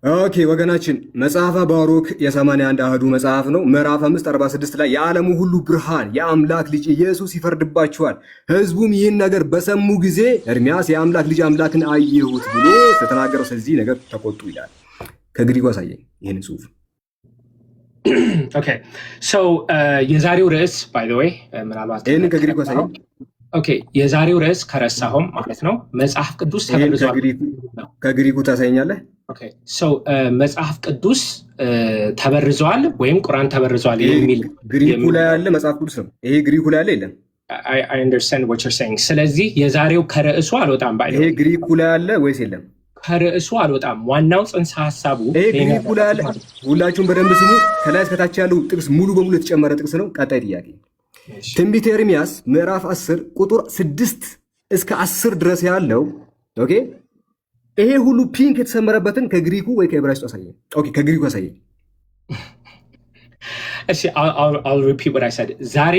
ኦኬ ወገናችን መጽሐፈ ባሩክ የ81 አህዱ መጽሐፍ ነው። ምዕራፍ 546 ላይ የዓለሙ ሁሉ ብርሃን የአምላክ ልጅ ኢየሱስ ይፈርድባቸዋል። ሕዝቡም ይህን ነገር በሰሙ ጊዜ ኤርምያስ የአምላክ ልጅ አምላክን አየሁት ብሎ ስለተናገረው ስለዚህ ነገር ተቆጡ ይላል። ከግሪኩ አሳየኝ ይህን ጽሑፍ። ኦኬ ሶ የዛሬው ርዕስ ባይ ዘ ዌይ ምናልባት ይህንን ከግሪኩ አሳየኝ። ኦኬ የዛሬው ርዕስ ከረሳሁም ማለት ነው መጽሐፍ ቅዱስ ተበርዟል። ከግሪኩ ታሳየኛለህ? ኦኬ ሶ መጽሐፍ ቅዱስ ተበርዟል ወይም ቁርአን ተበርዟል የሚል ግሪኩ ላይ ያለ መጽሐፍ ቅዱስ ነው። ይሄ ግሪኩ ላይ ያለ የለም። I understand what you're saying። ስለዚህ የዛሬው ከርዕሱ አልወጣም ባይ ይሄ ግሪኩ ላይ ያለ ወይስ የለም? ከርዕሱ አልወጣም። ዋናው ጽንሰ ሐሳቡ ይሄ ግሪኩ ላይ ያለ። ሁላችሁም በደንብ ስሙ። ከላይ እስከታች ያለው ጥቅስ ሙሉ በሙሉ የተጨመረ ጥቅስ ነው። ቀጣይ ጥያቄ ትንቢተ ኤርምያስ ምዕራፍ 10 ቁጥር 6 እስከ 10 ድረስ ያለው ኦኬ ይሄ ሁሉ ፒንክ የተሰመረበትን ከግሪኩ ወይ ከዕብራይስጡ አሳየኝ። ኦኬ ከግሪኩ አሳየኝ። እሺ I'll repeat what I said። ዛሬ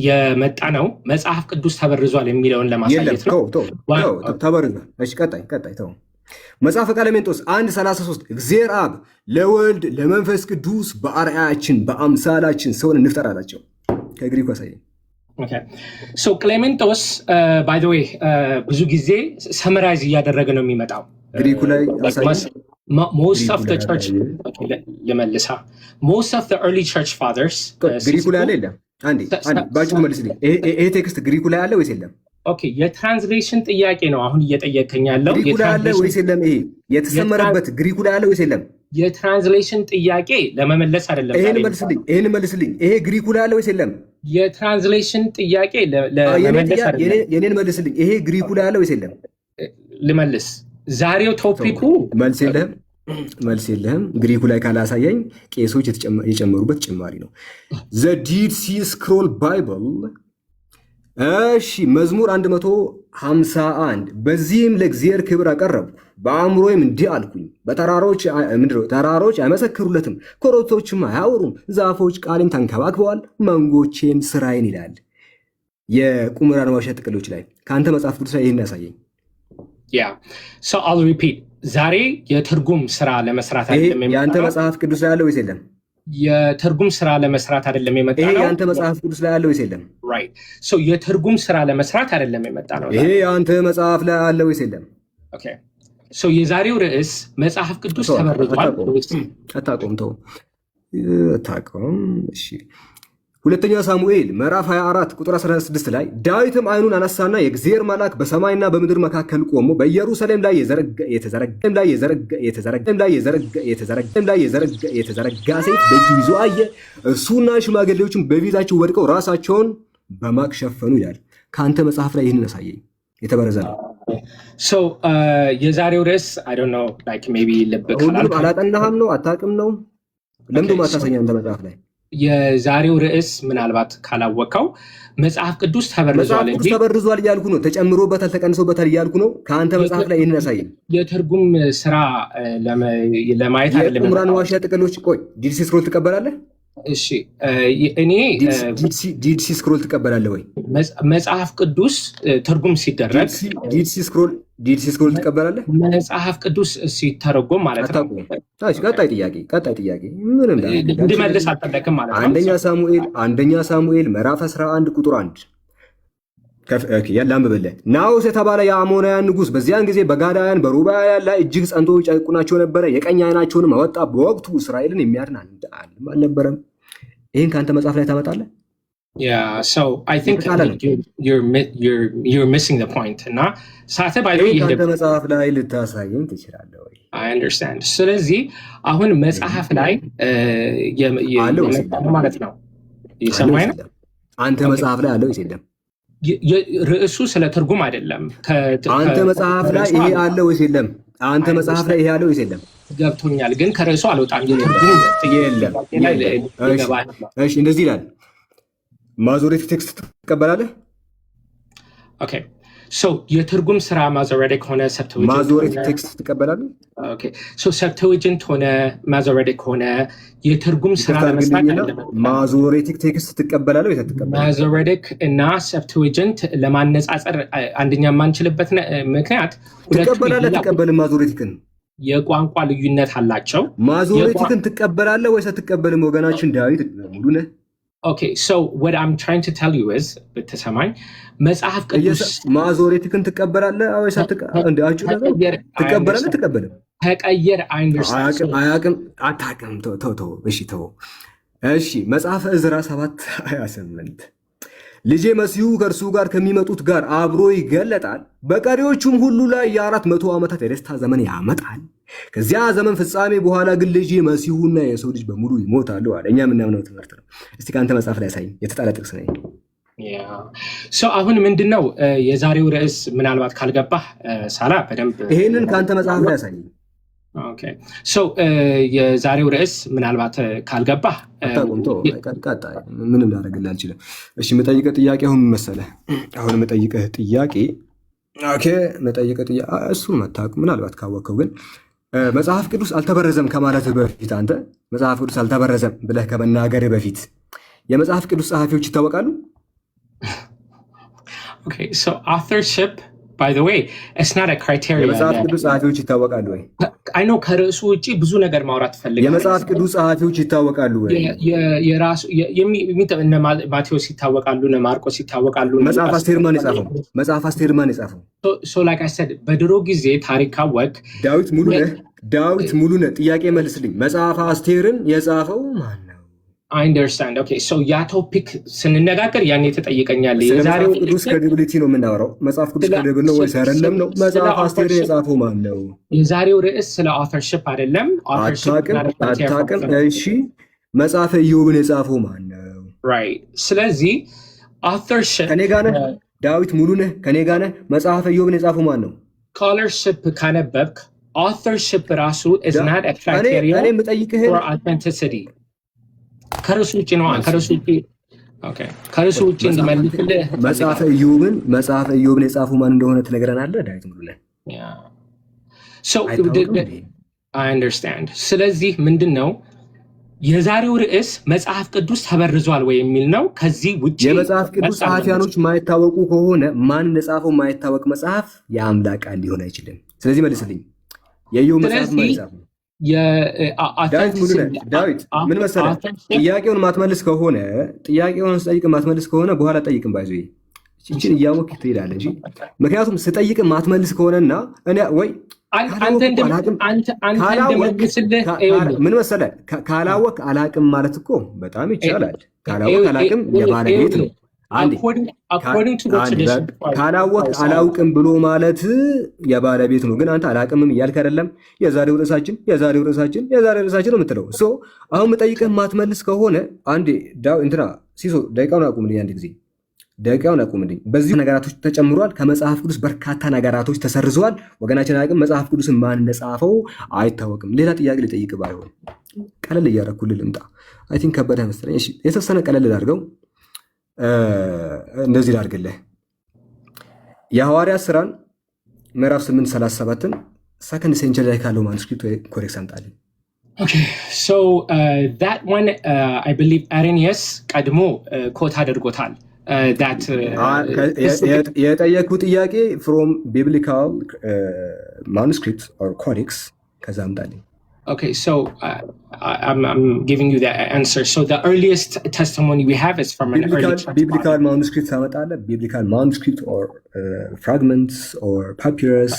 የመጣ ነው መጽሐፍ ቅዱስ ተበርዟል የሚለውን ለማሳየት ነው። ተበርዟል። እሺ ቀጣይ ተው። መጽሐፈ ቀለሜንጦስ 1:33 እግዚአብሔር አብ ለወልድ ለመንፈስ ቅዱስ በአርአያችን በአምሳላችን ሰውን እንፍጠር አላቸው። ከግሪኩ አሳየኝ። ሶ ክሌሜንቶስ ባይ ዘ ዌይ ብዙ ጊዜ ሰመራይዝ እያደረገ ነው የሚመጣው። ግሪኩ ላይ most of the church ለመልሳ most of the early church fathers ግሪኩ ላይ አለ የለም? አንዴ ባጭሩ መልስልኝ። ይሄ ቴክስት ግሪኩ ላይ አለ ወይስ የለም? ኦኬ የትራንስሌሽን ጥያቄ ነው አሁን እየጠየቀኝ ያለው። ግሪኩ ላይ አለ ወይስ የለም? ይሄ የተሰመረበት ግሪኩ ላይ አለ ወይስ የለም? የትራንስሌሽን ጥያቄ ለመመለስ አይደለም። ይሄን መልስልኝ። ይሄ ግሪኩ ላይ አለ ወይስ የለም? የትራንስሌሽን ጥያቄ ለመመለስ አይደለም። የኔን መልስልኝ። ይሄ ግሪኩ ላይ አለ ወይስ የለም? ልመልስ። ዛሬው ቶፒኩ መልስ የለህም። ግሪኩ ላይ ካላሳየኝ ቄሶች የጨመሩበት ጭማሪ ነው። ዘ ዲድ ሲ ስክሮል ባይብል። እሺ መዝሙር 151 በዚህም ለእግዚአብሔር ክብር አቀረብኩ፣ በአእምሮዬም እንዲህ አልኩኝ፣ ተራሮች አይመሰክሩለትም፣ ኮረብቶችም አያወሩም፣ ዛፎች ቃሌን ተንከባክበዋል፣ መንጎቼም ስራዬን ይላል። የቁምራን ዋሻ ጥቅሎች ላይ ከአንተ መጽሐፍ ቅዱስ ላይ ይህን ያሳየኝ። so I'll repeat። ዛሬ የትርጉም ስራ ለመስራት አይደለም የመጣው። ያንተ መጽሐፍ ቅዱስ ላይ ያለው ወይስ የለም? የትርጉም ስራ ለመስራት አይደለም የመጣ ነው። ይሄ ያንተ መጽሐፍ ቅዱስ ላይ ያለው ወይስ የለም? right so የትርጉም ስራ ለመስራት አይደለም የመጣ ነው። ይሄ ያንተ መጽሐፍ ላይ ያለው ወይስ የለም? okay so የዛሬው ርዕስ መጽሐፍ ቅዱስ ተበርዟል። አታውቀውም? እሺ ሁለተኛ ሳሙኤል ምዕራፍ 24 ቁጥር 16 ላይ ዳዊትም ዓይኑን አነሳና የእግዚአብሔር መልአክ በሰማይና በምድር መካከል ቆሞ በኢየሩሳሌም ላይ የተዘረጋ ሰይፍ በእጁ ይዞ አየ። እርሱና ሽማግሌዎችም በፊታቸው ወድቀው ራሳቸውን በማቅ ሸፈኑ ይላል። ከአንተ መጽሐፍ ላይ ይህንን አሳየኝ። የተበረዘ ነው። የዛሬው ርዕስ I don't know like maybe ሁሉንም አላጠናህም ነው? አታውቅም ነው? ለምንድን ማታሳየኝ አንተ መጽሐፍ ላይ? የዛሬው ርዕስ ምናልባት ካላወቀው መጽሐፍ ቅዱስ ተበርዟል እንጂ ተበርዟል እያልኩ ነው። ተጨምሮበታል፣ ተቀንሶበታል እያልኩ ነው። ከአንተ መጽሐፍ ላይ ይህንን ያሳየኝ። የትርጉም ስራ ለማየት አይደለም። የቁምራን ዋሻ ጥቅሎች ቆይ ዲድ ሲ ስክሮል ትቀበላለህ? እሺ እኔ ዲድ ሲ ስክሮል ትቀበላለህ ወይ? መጽሐፍ ቅዱስ ትርጉም ሲደረግ ዲድ ሲ ስክሮል ትቀበላለህ? መጽሐፍ ቅዱስ ሲተረጎም ማለት ነው። ቀጣይ ጥያቄ ምንም እንድመልስ አልፈለክም ማለት ነው። አንደኛ ሳሙኤል ምዕራፍ 11 ቁጥር 1 ያላምብልህ። ናዖስ የተባለ የአሞናውያን ንጉሥ በዚያን ጊዜ በጋዳውያን በሩባውያን ላይ እጅግ ጸንቶ ይጨቁናቸው ነበረ። የቀኝ ዓይናቸውንም አወጣ። በወቅቱ እስራኤልን የሚያድን አልነበረም። ይህን ከአንተ መጽሐፍ ላይ ታመጣለህ? so I think you're missing the point እና ሳተ ባይለው ከአንተ መጽሐፍ ላይ ልታሳየኝ ትችላለህ ወይ? I understand። ስለዚህ አሁን መጽሐፍ ላይ ማለት ነው የሰማይ ነው። አንተ መጽሐፍ ላይ አለው ወይስ የለም? ርዕሱ ስለ ትርጉም አይደለም። አንተ መጽሐፍ ላይ ይሄ አለ ወይስ የለም? አንተ መጽሐፍ ላይ ይሄ አለ ወይስ የለም? ገብቶኛል፣ ግን ከርዕሱ አልወጣም። የትርጉም የለም። እሺ እንደዚህ ይላል። ማዞሬቲክ ቴክስት ትቀበላለህ? ኦኬ ሶ የትርጉም ስራ ማዞሬቲክ ሆነ ማዞሬቲክ ቴክስት ትቀበላለህ? ኦኬ ሶ ሰብትዊጀንት ሆነ ማዞሬቲክ ሆነ የትርጉም ስራ ለመስራት ማዞሬቲክ ቴክስት ትቀበላለህ ወይ አትቀበልም? ማዞሬቲክ እና ሰብትዊጀንት ለማነጻጸር አንደኛ የማንችልበት ምክንያት ትቀበላለህ? ተቀበል ማዞሬቲክን የቋንቋ ልዩነት አላቸው። ማዞሬቲክን ትቀበላለህ ወይስ አትቀበልም? ወገናችን ዳዊት ሙሉ ነህ። ኦኬ ሶ what I'm trying to tell you is በተሰማኝ መጽሐፍ ቅዱስ ማዞሬቲክን ትቀበላለህ ወይስ ትቀበላለህ? ትቀበልም ተቀየር አያቅም አታቅም። ተው እሺ ተው እሺ። መጽሐፈ ዕዝራ 7:28 ልጄ መሲሁ ከእርሱ ጋር ከሚመጡት ጋር አብሮ ይገለጣል፣ በቀሪዎቹም ሁሉ ላይ የ400 ዓመታት የደስታ ዘመን ያመጣል። ከዚያ ዘመን ፍጻሜ በኋላ ግን ልጄ መሲሁና የሰው ልጅ በሙሉ ይሞታሉ አለ። እኛ የምናምነው ትምህርት ነው። እስቲ ከአንተ መጽሐፍ ላይ ያሳይ፣ የተጣለ ጥቅስ ነው። አሁን ምንድነው የዛሬው ርዕስ? ምናልባት ካልገባህ ሳላ በደንብ ይሄንን ከአንተ መጽሐፍ ላይ ያሳይ። የዛሬው ርዕስ ምናልባት ካልገባህ ምንም ላደርግልህ አልችልም። እሺ የምጠይቀህ ጥያቄ አሁን መሰለህ? አሁን የምጠይቀህ ጥያቄ እሱን መታወቅ ምናልባት ካወቅከው ግን መጽሐፍ ቅዱስ አልተበረዘም ከማለት በፊት አንተ መጽሐፍ ቅዱስ አልተበረዘም ብለህ ከመናገር በፊት የመጽሐፍ ቅዱስ ጸሐፊዎች ይታወቃሉ? authorship by the way it's not a criteria። የመጽሐፍ ቅዱስ ጸሐፊዎች ይታወቃሉ ወይ? አይ ኖ ከርዕሱ ውጪ ብዙ ነገር ማውራት ፈልጋለሁ። የመጽሐፍ ቅዱስ ጸሐፊዎች ይታወቃሉ ወይ? የራሱ እነ ማቴዎስ ይታወቃሉ፣ እነ ማርቆስ ይታወቃሉ። መጽሐፍ አስቴር ማን የጻፈው? መጽሐፍ አስቴር ማን የጻፈው? like I said በድሮ ጊዜ ታሪክ ካወቅ ዳዊት ሙሉ ነህ ጥያቄ መልስልኝ። መጽሐፍ አስቴርን የጻፈው ማን ነው? I understand. Okay, so ያ ቶፒክ ስንነጋገር ያኔ ተጠይቀኛለህ። የዛሬው ቅዱስ ክሬዲቢሊቲ ነው የምናወራው። መጽሐፍ ቅዱስ ክሬዲብል ነው ወይስ አይደለም ነው? መጽሐፍ አስቴርን የጻፈው ማን ነው? የዛሬው ርዕስ ስለ authorship አይደለም። አታውቅም? እሺ መጽሐፈ ኢዮብን የጻፈው ማን ነው? Right. ስለዚህ authorship ከኔ ጋር ነህ? ዳዊት ሙሉ ነህ? ከኔ ጋር ነህ? መጽሐፈ ኢዮብን የጻፈው ማን ነው? scholarship ካነበብክ authorship ራሱ is not a criteria for authenticity። ከርሱ ውጭ ነው። ከርሱ ውጭ እንድመልስልህ መጽሐፈ ኢዮብን የጻፈው ማን እንደሆነ ትነግረናለህ ዳዊት ሙሉ ነህ? I understand። ስለዚህ ምንድነው የዛሬው ርዕስ መጽሐፍ ቅዱስ ተበርዟል ወይ የሚል ነው። ከዚህ ውጭ የመጽሐፍ ቅዱስ ጸሐፊያኖች ማይታወቁ ከሆነ ማን እንደጻፈው ማይታወቅ መጽሐፍ የአምላክ ቃል ሊሆን አይችልም። ስለዚህ መልስልኝ። የኢዮብ መጽሐፍ ማን የጻፈው? ዳዊት ምን መሰለህ፣ ጥያቄውን ማትመልስ ከሆነ ስጠይቅ ማትመልስ ከሆነ በኋላ ጠይቅም ባይዞ ይችን እያወቅህ ትሄዳለህ እንጂ ምክንያቱም ስጠይቅ ማትመልስ ከሆነና እኔ ወይ ምን መሰለህ ካላወቅ አላቅም ማለት እኮ በጣም ይቻላል። ካላወቅ አላቅም የባለቤት ነው። ካላወቅ አላውቅም ብሎ ማለት የባለቤት ነው። ግን አንተ አላቅምም እያልክ አይደለም። የዛሬው ርዕሳችን ነው የምትለው። አሁን የምጠይቅህ ማትመልስ ከሆነ አንዴ ሲሶ ደቂቃውን አቁምልኝ፣ አንድ ጊዜ ደቂቃውን አቁምልኝ። በዚህ ነገራቶች ተጨምሯል። ከመጽሐፍ ቅዱስ በርካታ ነገራቶች ተሰርዘዋል። ወገናችን አያውቅም። መጽሐፍ ቅዱስን ማን እንደጻፈው አይታወቅም። ሌላ ጥያቄ ልጠይቅ ባይሆን ቀለል እያደረኩልህ ልምጣ። አይ ቲንክ ከበደ መሰለኝ። እሺ የተወሰነ ቀለል ላድርገው። እንደዚህ ላድርግልህ። የሐዋርያት ሥራን ምዕራፍ 8:37 ሰከንድ ሴንቸሪ ላይ ካለው ማኑስክሪፕት ኮሬክስ አምጣልኝ። that one I believe Arrhenius ቀድሞ ኮት አድርጎታል። የጠየኩት ጥያቄ from biblical manuscript or codex ከዛ አምጣልኝ። Okay, so I'm giving you the answer. So the earliest testimony we have is from an early church biblical manuscript. Biblical manuscript or fragments or papyrus.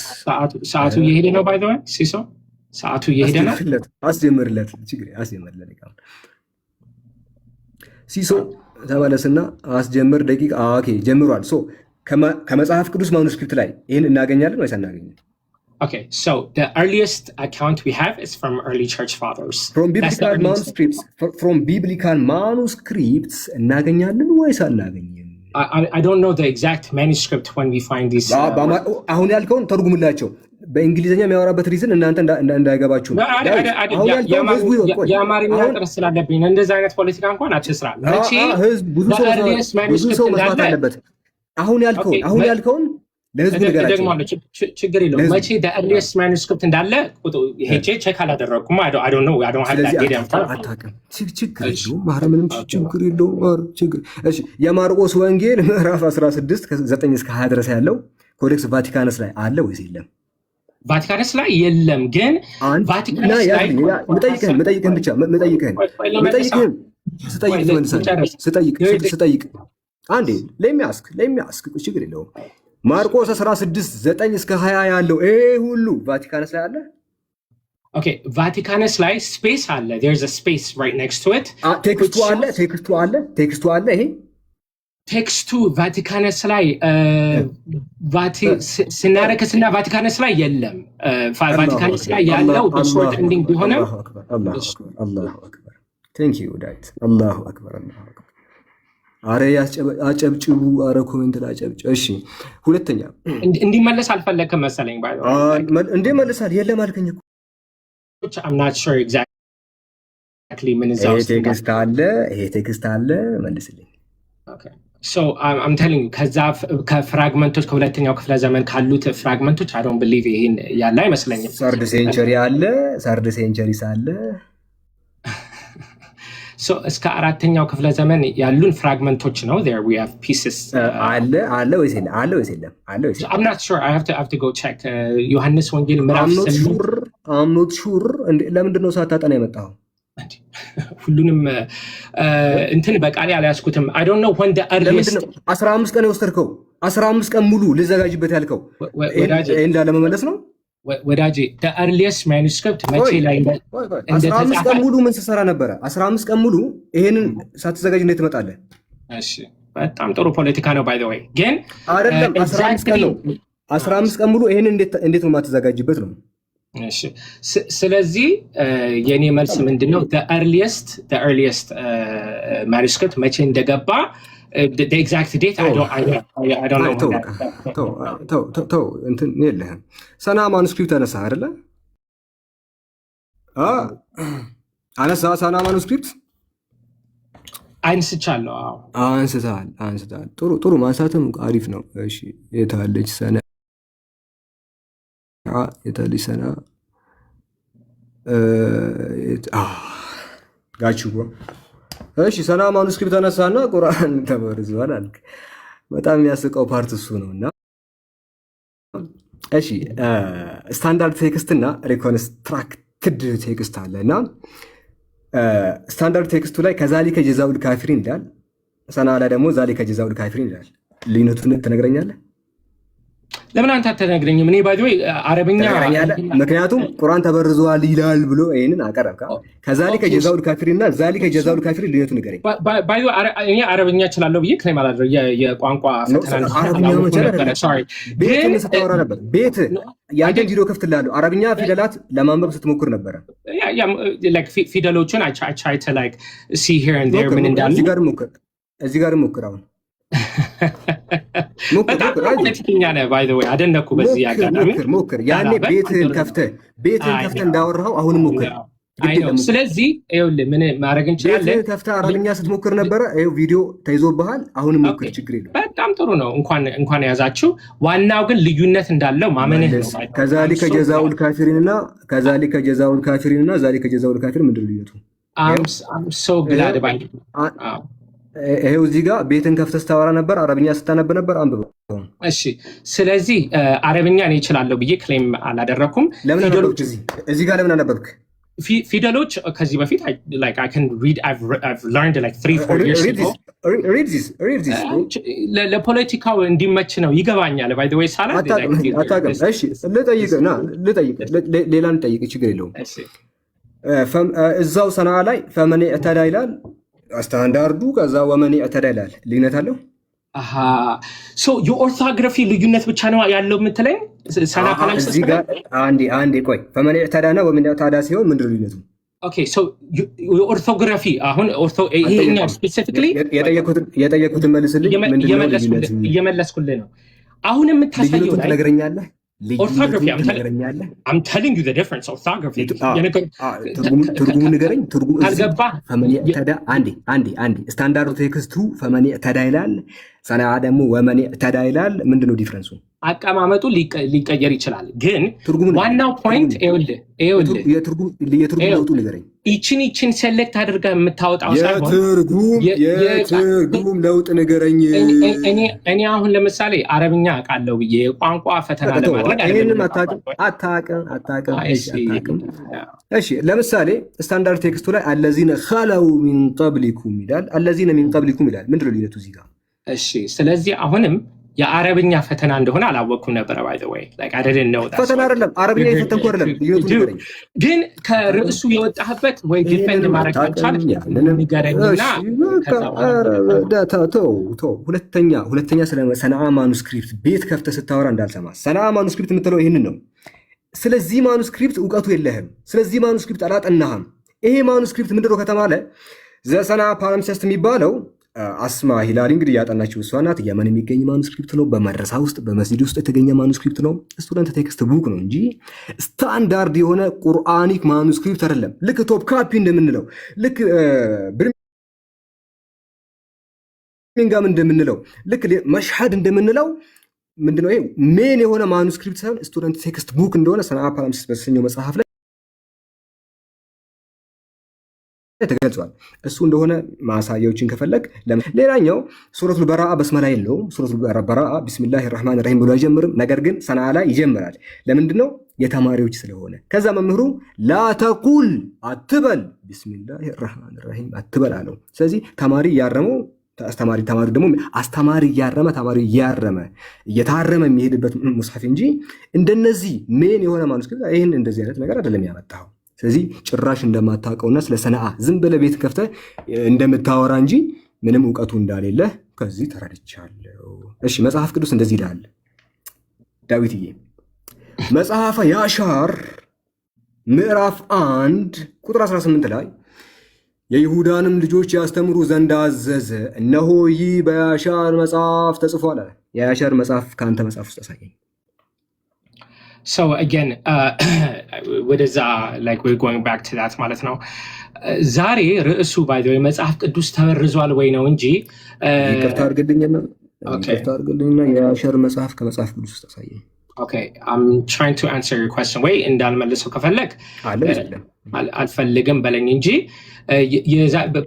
ሰዓቱ እየሄደ ነው by the way ሲሶ ሰዓቱ እየሄደ ነው። አስጀምርለት ሲሶ ተመለስና አስጀምር ደቂቃ። ኦኬ ጀምሯል። ከመጽሐፍ ቅዱስ ማኑስክሪፕት ላይ ይህን እናገኛለን ወይስ አናገኝም? Okay, so the earliest account we have is from early church fathers. From biblical manuscripts እናገኛለን ወይስ አናገኝም? I don't know the exact manuscript when we find these. አሁን ያልከውን ተርጉምላቸው። በእንግሊዝኛ የሚያወራበት ሪዝን እናንተ እንዳይገባችሁ ነው። የአማርኛ ጥረት ስላለብኝ እንደዚህ አይነት ፖለቲካ እንኳን አትስራ። ብዙ ሰው መስማት አለበት። አሁን ያልከውን ለህዝቡ ነገራቸው። ችግር የለውም። መቼ the ማኑስክሪፕት እንዳለ ሄጄ ቼክ አላደረኩም። I don't know. አታውቅም። ችግር የለውም። ምንም ችግር የለውም። እሺ የማርቆስ ወንጌል ምዕራፍ 16 ከ9 እስከ 20 ድረስ ያለው ኮዴክስ ቫቲካንስ ላይ አለ ወይስ የለም? ቫቲካንስ ላይ የለም። ግን ቫቲካንስ ላይ መጠይቅህን ብቻ ስጠይቅ አንዴ ለሚያስክ ችግር የለውም። ማርቆስ 16:9 እስከ 20 ያለው ሁሉ ቫቲካንስ ላይ አለ። ኦኬ ቫቲካንስ ላይ ስፔስ አለ። there's a space right next to it። ቴክስቱ አለ። ይሄ ቴክስቱ ቫቲካንስ ላይ ስናረክስና ቫቲካንስ ላይ የለም። ቫቲካንስ ላይ ያለው በሾርት ኤንዲንግ ቢሆንም አላሁ አክበር ቴንክ ዩ ዳዊት አላሁ አክበር። አረ አጨብጭቡ፣ አረ ኮሜንት ላይ አጨብጭ። እሺ ሁለተኛ እንዲመለስ አልፈለክም መሰለኝ። እንዴ መልሳል የለም አልከኝ እኮ I'm not sure exactly ምን እዛው ይሄ ቴክስት አለ መልስልኝ። Okay so I'm telling you ከዛ ከፍራግመንቶች ከሁለተኛው ክፍለ ዘመን ካሉት ፍራግመንቶች I don't believe ይሄን ያለ አይመስለኝም። ሰርድ ሴንቸሪ ሳለ so እስከ አራተኛው ክፍለ ዘመን ያሉን ፍራግመንቶች ነው። there we have pieces አለ ወይስ የለም? I'm not sure. I have to go check ዮሐንስ ወንጌል ምዕራፍ 8 I'm not sure ለምንድን ነው ሳታጠና የመጣው? ሁሉንም እንትን በቃሌ አልያዝኩትም። I don't know when the earliest 15 ቀን የወሰድከው 15 ቀን ሙሉ ልዘጋጅበት ያልከው እንዳለ መመለስ ነው ወዳጄ። the earliest manuscript መቼ ላይ 15 ቀን ሙሉ ምን ስትሰራ ነበረ? 15 ቀን ሙሉ ይሄንን ሳትዘጋጅ እንዴት ትመጣለህ? እሺ በጣም ጥሩ ፖለቲካ ነው by the way። ግን አይደለም 15 ቀን ነው 15 ቀን ሙሉ ይሄንን እንዴት ነው የማትዘጋጅበት ነው? እሺ ስለዚህ የኔ መልስ ምንድነው? the earliest manuscript መቼ እንደገባ the exact date I don't know። ተው እንትን የለህም። ሰና ማኑስክሪፕት አነሳ አይደለ? አነሳ ሰና ማኑስክሪፕት አንስቻለሁ። አንስተሃል። ጥሩ ማንሳትም አሪፍ ነው። እሺ የታለች ሰና ጋችሁ ብሮ። እሺ ሰና ማኑስክሪፕት አነሳና ቁርአን ተበርዟል አልክ። በጣም የሚያስቀው ፓርት እሱ ነውና እሺ ስታንዳርድ ቴክስት እና ሪኮንስትራክትድ ቴክስት አለና ስታንዳርድ ቴክስቱ ላይ ከዛሊከ ጀዛኡል ካፊሪን ይላል። ሰና ላይ ደግሞ ዛሊከ ጀዛኡል ካፊሪን ይላል። ልዩነቱን ትነግረኛለህ? ለምን አንተ አትነግረኝም? እኔ ባይ ዘ ወይ አረብኛ ምክንያቱም ቁርአን ተበርዟል ይላል ብሎ ይሄንን አቀረብካ። ከዛሊከ ጀዛኡል ካፊሪን እና ዛሊከ ጀዛኡል ካፊሪን ልዩነቱን ንገረኝ። ባይ ዘ ወይ እኔ አረብኛ እችላለሁ ብዬ ክሌም አላደረገ የቋንቋ ፈተና ቤት ስታወራ ነበር። ቤት ያንተን ቪዲዮ ከፍትላለሁ። አረብኛ ፊደላት ለማንበብ ስትሞክር ነበረ። ላይክ ፊደሎችን I try to like see here and there ምን እንዳሉ እዚህ ጋር ሞክር አሁን ፖለቲከኛ ነህ ባይ ዘ ወይ አደነኩ። በዚህ አጋጣሚ ሞክር። ያኔ ቤትህን ከፍተህ እንዳወራኸው አሁንም ሞክር። ስለዚህ ይኸውልህ ምን ማድረግ እንችላለን? ቤትህን ከፍተህ አረብኛ ስትሞክር ነበረ። ይኸው ቪዲዮ ተይዞብሃል። አሁንም ሞክር፣ ችግር የለውም። በጣም ጥሩ ነው። እንኳን የያዛችሁ። ዋናው ግን ልዩነት እንዳለው ማመንህ ነው። ከዛሊከ ጀዛኡል ካፊሪን እና ዛሊከ ጀዛኡል ካፊሪን ምንድን ነው ልዩነቱ? I'm so glad about it። ይሄው እዚህ ጋር ቤትን ከፍተህ ስታወራ ነበር፣ አረብኛ ስታነብ ነበር። አንብበው። እሺ ስለዚህ አረብኛ እኔ እችላለሁ ብዬ ክሌም አላደረኩም። ፊደሎች እዚህ ጋር ለምን አነበብክ? ፊደሎች ከዚህ በፊት like I can read I've learned like 3-4 years ago። read this ለፖለቲካው እንዲመች ነው ይገባኛል። by the way ሳላ አታውቅም። እሺ ልጠይቅ ሌላ እንጠይቅ፣ ችግር የለውም። እዛው ሰና ላይ ፈመን እዕተዳ ይላል ስታንዳርዱ፣ ከዛ ወመን እዕተዳ ይላል። ልዩነት አለው? የኦርቶግራፊ ልዩነት ብቻ ነው ያለው የምትለኝ? ሰና ካላምስ እዚህ ጋር አንዴ ቆይ። ፈመን እዕተዳ እና ወመን እዕተዳ ሲሆን ምንድን ነው ልዩነቱ? ኦኬ የኦርቶግራፊ አሁን ይሄኛው ስፔሲፊክሊ የጠየኩትን መልስልኝ። እየመለስኩልህ ነው። አሁን የምታሳየው ላይ ትነግረኛለህ? orthography I'm telling you the difference orthography ትርጉሙ ንገረኝ። ትርጉሙ አልገባ ፈመን እዕተዳ አንዴ ስታንዳርዱ ቴክስቱ ፈመን እዕተዳ ይላል፣ ሰና ደግሞ ወመን እዕተዳ ይላል። ምንድነው ዲፍረንሱ? አቀማመጡ ሊቀየር ይችላል። ግን ዋናው ፖይንት የትርጉም ለውጡ ንገረኝ። ይችን ሴሌክት አድርጋ የምታወጣው ሳይሆን የትርጉም ለውጥ ንገረኝ። እኔ አሁን ለምሳሌ አረብኛ አውቃለሁ ብዬ የቋንቋ ፈተና ለማድረግ አታውቅም። እሺ ለምሳሌ ስታንዳርድ ቴክስቱ ላይ አለዚነ ኸለው ሚን ቀብሊኩም ይላል፣ አለዚነ ሚን ቀብሊኩም ይላል። ምንድን ነው ልዩነቱ እዚህ ጋር? እሺ ስለዚህ አሁንም የአረብኛ ፈተና እንደሆነ አላወቅኩም ነበር። ባይ ዘ ዌይ ላይክ አይ ዲድንት ኖው ዳት ፈተና አይደለም፣ አረብኛ የፈተንኩ አይደለም። ልዩነቱ ንገረኝ። ግን ከርዕሱ የወጣህበት ወይ ዲፌንድ ማድረግ ካልቻልክ ንገረኝና ሁለተኛ ስለ ሰነአ ማኑስክሪፕት ቤት ከፍተህ ስታወራ እንዳልሰማ። ሰነአ ማኑስክሪፕት የምትለው ይህንን ነው። ስለዚህ ማኑስክሪፕት እውቀቱ የለህም። ስለዚህ ማኑስክሪፕት አላጠናህም። ይሄ ማኑስክሪፕት ምንድነው ከተባለ ዘሰነአ ፓሊምሰስት የሚባለው አስማ ሂላሊ እንግዲህ ያጠናችው እሷ ናት። የመን የሚገኝ ማኑስክሪፕት ነው። በመድረሳ ውስጥ በመስጂድ ውስጥ የተገኘ ማኑስክሪፕት ነው። ስቱደንት ቴክስት ቡክ ነው እንጂ ስታንዳርድ የሆነ ቁርአኒክ ማኑስክሪፕት አይደለም። ልክ ቶፕ ካፒ እንደምንለው፣ ልክ ብርሚንጋም እንደምንለው፣ ልክ መሽሀድ እንደምንለው ምንድነው ይሄ ሜን የሆነ ማኑስክሪፕት ሳይሆን ስቱደንት ቴክስት ቡክ እንደሆነ ሰነአ ፓሊምሰስት በተሰኘው መጽሐፍ ላይ ተገልጿል። እሱ እንደሆነ ማሳያዎችን ከፈለግ ሌላኛው ሱረቱል በራአ በስመላ የለውም። ሱረቱል በራአ ቢስሚላሂር ረህማን ረሂም ብሎ አይጀምርም። ነገር ግን ሰነአ ላይ ይጀምራል። ለምንድን ነው? የተማሪዎች ስለሆነ። ከዛ መምህሩ ላተቁል አትበል ቢስሚላሂር ረህማን ረሂም አትበል አለው። ስለዚህ ተማሪ እያረመው ተማሪ ደግሞ አስተማሪ እያረመ ተማሪ እያረመ እየታረመ የሚሄድበት ሙስሐፍ እንጂ እንደነዚህ ሜን የሆነ ማኑስክሪፕት ይህን እንደዚህ አይነት ነገር አይደለም ያመጣው። ስለዚህ ጭራሽ እንደማታውቀውና ስለ ሰነአ ዝም ብለህ ቤት ከፍተህ እንደምታወራ እንጂ ምንም እውቀቱ እንዳሌለ ከዚህ ተረድቻለሁ። እሺ መጽሐፍ ቅዱስ እንደዚህ ይላል። ዳዊትዬ መጽሐፈ ያሻር ምዕራፍ 1 ቁጥር 18 ላይ የይሁዳንም ልጆች ያስተምሩ ዘንድ አዘዘ፣ እነሆ ይህ በያሻር መጽሐፍ ተጽፏል አለ። የያሻር መጽሐፍ ከአንተ መጽሐፍ ውስጥ አሳየኝ። So again, ወደዛ like we're going back to that ማለት ነው። ዛሬ ርዕሱ by the way መጽሐፍ ቅዱስ ተበርዟል ወይ ነው እንጂ ይቅርታ አድርግልኝና የያሻር መጽሐፍ ከመጽሐፍ ቅዱስ ውስጥ አሳየኝ። Okay, I'm trying to answer your question. ወይ እንዳልመልሰው ከፈለግ አልፈልግም በለኝ እንጂ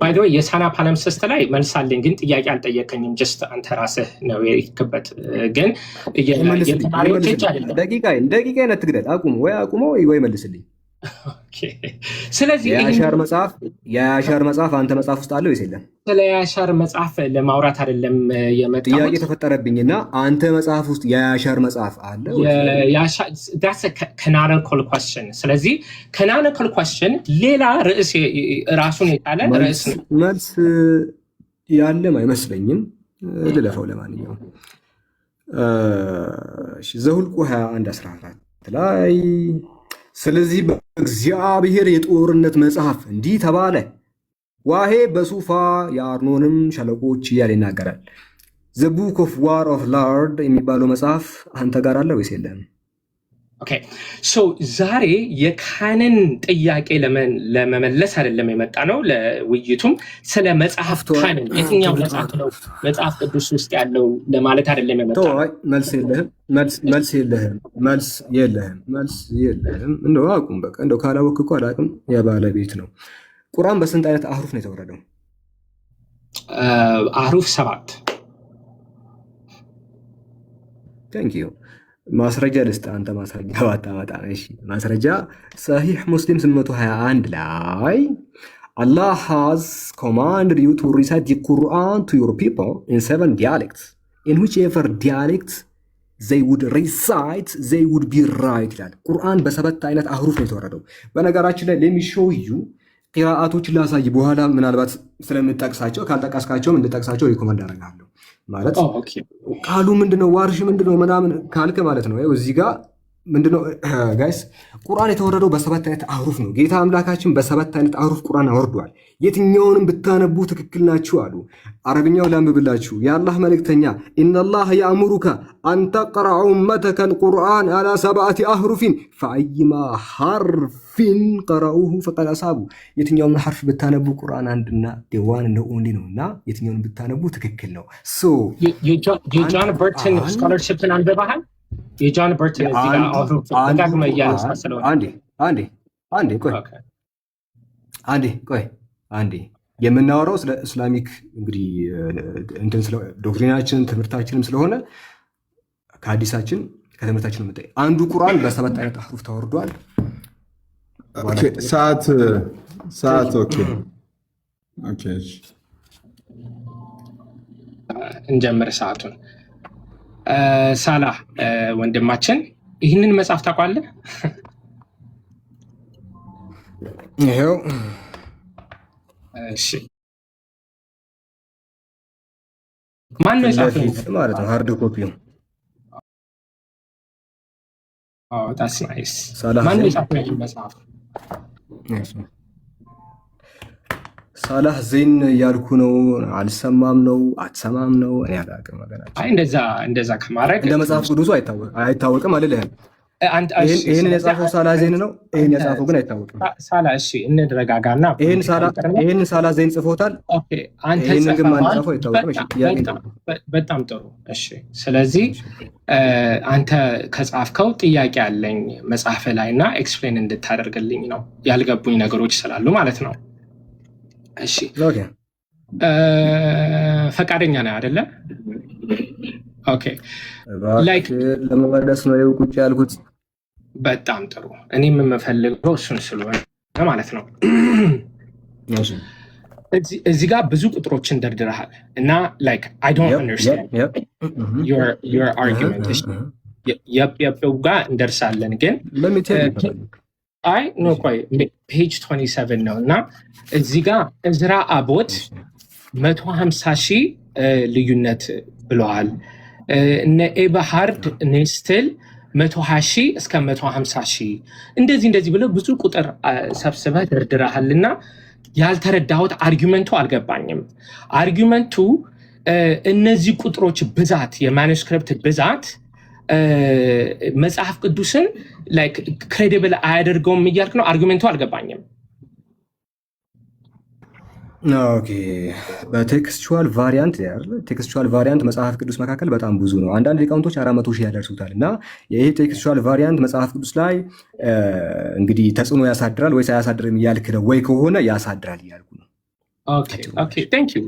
by the way የሰነአ ፓሊምሰስት ላይ መልሳለኝ፣ ግን ጥያቄ አልጠየቀኝም። ጀስት አንተ ራስህ ነው የክበት ግን የተማሪዎች እጅ አይደለም። ደቂቃ አይነት ትግደል። አቁመው ወይ መልስልኝ። ስለዚህ የያሻር መጽሐፍ አንተ መጽሐፍ ውስጥ አለ ወይስ የለም? ስለ ያሻር መጽሐፍ ለማውራት አይደለም የመጣሁት። ጥያቄ ተፈጠረብኝና አንተ መጽሐፍ ውስጥ የያሻር መጽሐፍ አለ? that's a canonical question። ስለዚህ canonical question ሌላ ርዕስ ራሱን የቻለ ርዕስ ነው። መልስ ያለም አይመስለኝም። ልለፈው ለማንኛውም ዘኍልቍ 21:14 ላይ ስለዚህ በእግዚአብሔር የጦርነት መጽሐፍ እንዲህ ተባለ፣ ዋሄ በሱፋ የአርኖንም ሸለቆች እያለ ይናገራል። ዘ ቡክ ኦፍ ዋር ኦፍ ላርድ የሚባለው መጽሐፍ አንተ ጋር አለ ወይስ የለም? ኦኬ ሶ ዛሬ የካህንን ጥያቄ ለመመለስ አይደለም የመጣ ነው። ለውይይቱም ስለ መጽሐፍ ካህንን የትኛው መጽሐፍ ነው መጽሐፍ ቅዱስ ውስጥ ያለው ለማለት አይደለም የመጣ ነው። መልስ የለህም። እንደው አቁም በቃ። እንደው ካላወቅህ እኮ አላውቅም የባለቤት ነው። ቁርአን በስንት አይነት አህሩፍ ነው የተወረደው? አህሩፍ 7። ታንክ ዩ። ማስረጃ ልስጥ። አንተ ማስረጃ ባታመጣ እሺ። ማስረጃ ሰሂህ ሙስሊም 821 ላይ Allah has commanded you to recite the Quran to your people in 7 dialects in whichever dialect they would recite they would be right ይላል። ቁርአን በሰባት አይነት አህሩፍ ነው የተወረደው። በነገራችን ላይ let me show you ቂራአቶችን ላሳይ። በኋላ ምናልባት ስለምጠቅሳቸው ካልጠቀስካቸውም እንድጠቅሳቸው ሪኮመንድ አደርጋለሁ። ማለት ቃሉ ምንድነው ዋርሽ ምንድነው ምናምን ካልከ ማለት ነው። እዚህ ጋር ምንድነው ጋይስ ቁርአን የተወረደው በሰባት አይነት አህሩፍ ነው። ጌታ አምላካችን በሰባት አይነት አህሩፍ ቁርአን አወርዷል። የትኛውንም ብታነቡ ትክክል ናችሁ አሉ። አረብኛው ላንብብላችሁ። የአላህ መልእክተኛ ኢነላህ ያእሙሩከ አን ተቅረአ ኡመተከ አልቁርአን አላ 7 አህሩፊን ፈአይማ ሐርፊን ቀረኡሁ ፈቀድ አሳቡ። የትኛውም ሐርፍ ብታነቡ ቁርአን አንድና ዲዋን ነው ኦንሊ ነውና የትኛውንም ብታነቡ ትክክል ነው። የጆን በርተን ስኮላርሺፕን አንብበሃል? የጆን በርተን እዚህ ጋር ደጋግመህ እያነሳ ስለሆነ አንዴ የምናወራው ስለ እስላሚክ እንግዲህ እንትን ስለ ዶክትሪናችን ትምህርታችንም ስለሆነ ከሐዲሳችን ከትምህርታችን ነው። አንዱ ቁርአን በሰባት አይነት አህሩፍ ተወርዷል። ሰዓት ኦኬ እንጀምር ሰዓቱን። ሳላህ ወንድማችን ይህንን መጽሐፍ ታውቃለህ? ይሄው እሺ፣ ማን ነው የጻፈው ማለት ነው? ሃርድ ኮፒው that's nice። ማን ነው የጻፈው መጽሐፍ? ሳላህ ዜን እያልኩ ነው። አልሰማም ነው አትሰማም ነው እኔ አላውቅም። አይ እንደዛ ከማድረግ እንደ መጽሐፍ ቅዱሱ አይታወቅም አልልህም። ይሄንን የጻፈው ሳላህ ዜን ነው። ይሄን የጻፈው ግን አይታወቅም። ሳላህ እሺ፣ እንረጋጋና ይሄን ሳላህ ዜን ጽፎታል። ኦኬ፣ አንተ ይሄንን ግን ማን ጻፈው አይታወቅም። እሺ፣ በጣም ጥሩ። እሺ፣ ስለዚህ አንተ ከጻፍከው ጥያቄ አለኝ መጽሐፍ ላይና ኤክስፕሌን እንድታደርግልኝ ነው። ያልገቡኝ ነገሮች ስላሉ ማለት ነው። እሺ፣ ፈቃደኛ ነህ አይደለ? ኦኬ፣ ላይክ ለመመለስ ነው ቁጭ ያልኩት። በጣም ጥሩ። እኔም የምፈልገው እሱን ስለሆነ ማለት ነው። እዚህ ጋር ብዙ ቁጥሮችን ደርድረሃል እና ላይክ I don't understand your argument። የው ጋር እንደርሳለን ግን አይ ኖ ቆይ ፔጅ 27 ነው እና እዚህ ጋር እዝራ አቦት 150,000 ልዩነት ብለዋል። እነ ኤበሃርድ ኔስትል 120,000 እስከ 150,000 እንደዚህ ብለው ብዙ ቁጥር ሰብስበህ ደርድረሃልና ያልተረዳሁት አርጊመንቱ አልገባኝም። አርጊመንቱ እነዚህ ቁጥሮች ብዛት የማኑስክሪፕት ብዛት መጽሐፍ ቅዱስን ላይክ ክሬዲብል አያደርገውም እያልክ ነው። አርጊመንቱ አልገባኝም። ኦኬ፣ በቴክስቹዋል ቫሪያንት ቴክስቹዋል ቫሪያንት መጽሐፍ ቅዱስ መካከል በጣም ብዙ ነው። አንዳንድ ሊቃውንቶች 400,000 ያደርሱታል እና ይሄ ቴክስቹዋል ቫሪያንት መጽሐፍ ቅዱስ ላይ እንግዲህ ተጽዕኖ ያሳድራል ወይስ አያሳድርም እያልክ ነው ወይ? ከሆነ ያሳድራል እያልኩ ነው። ኦኬ ቴንክ ዩ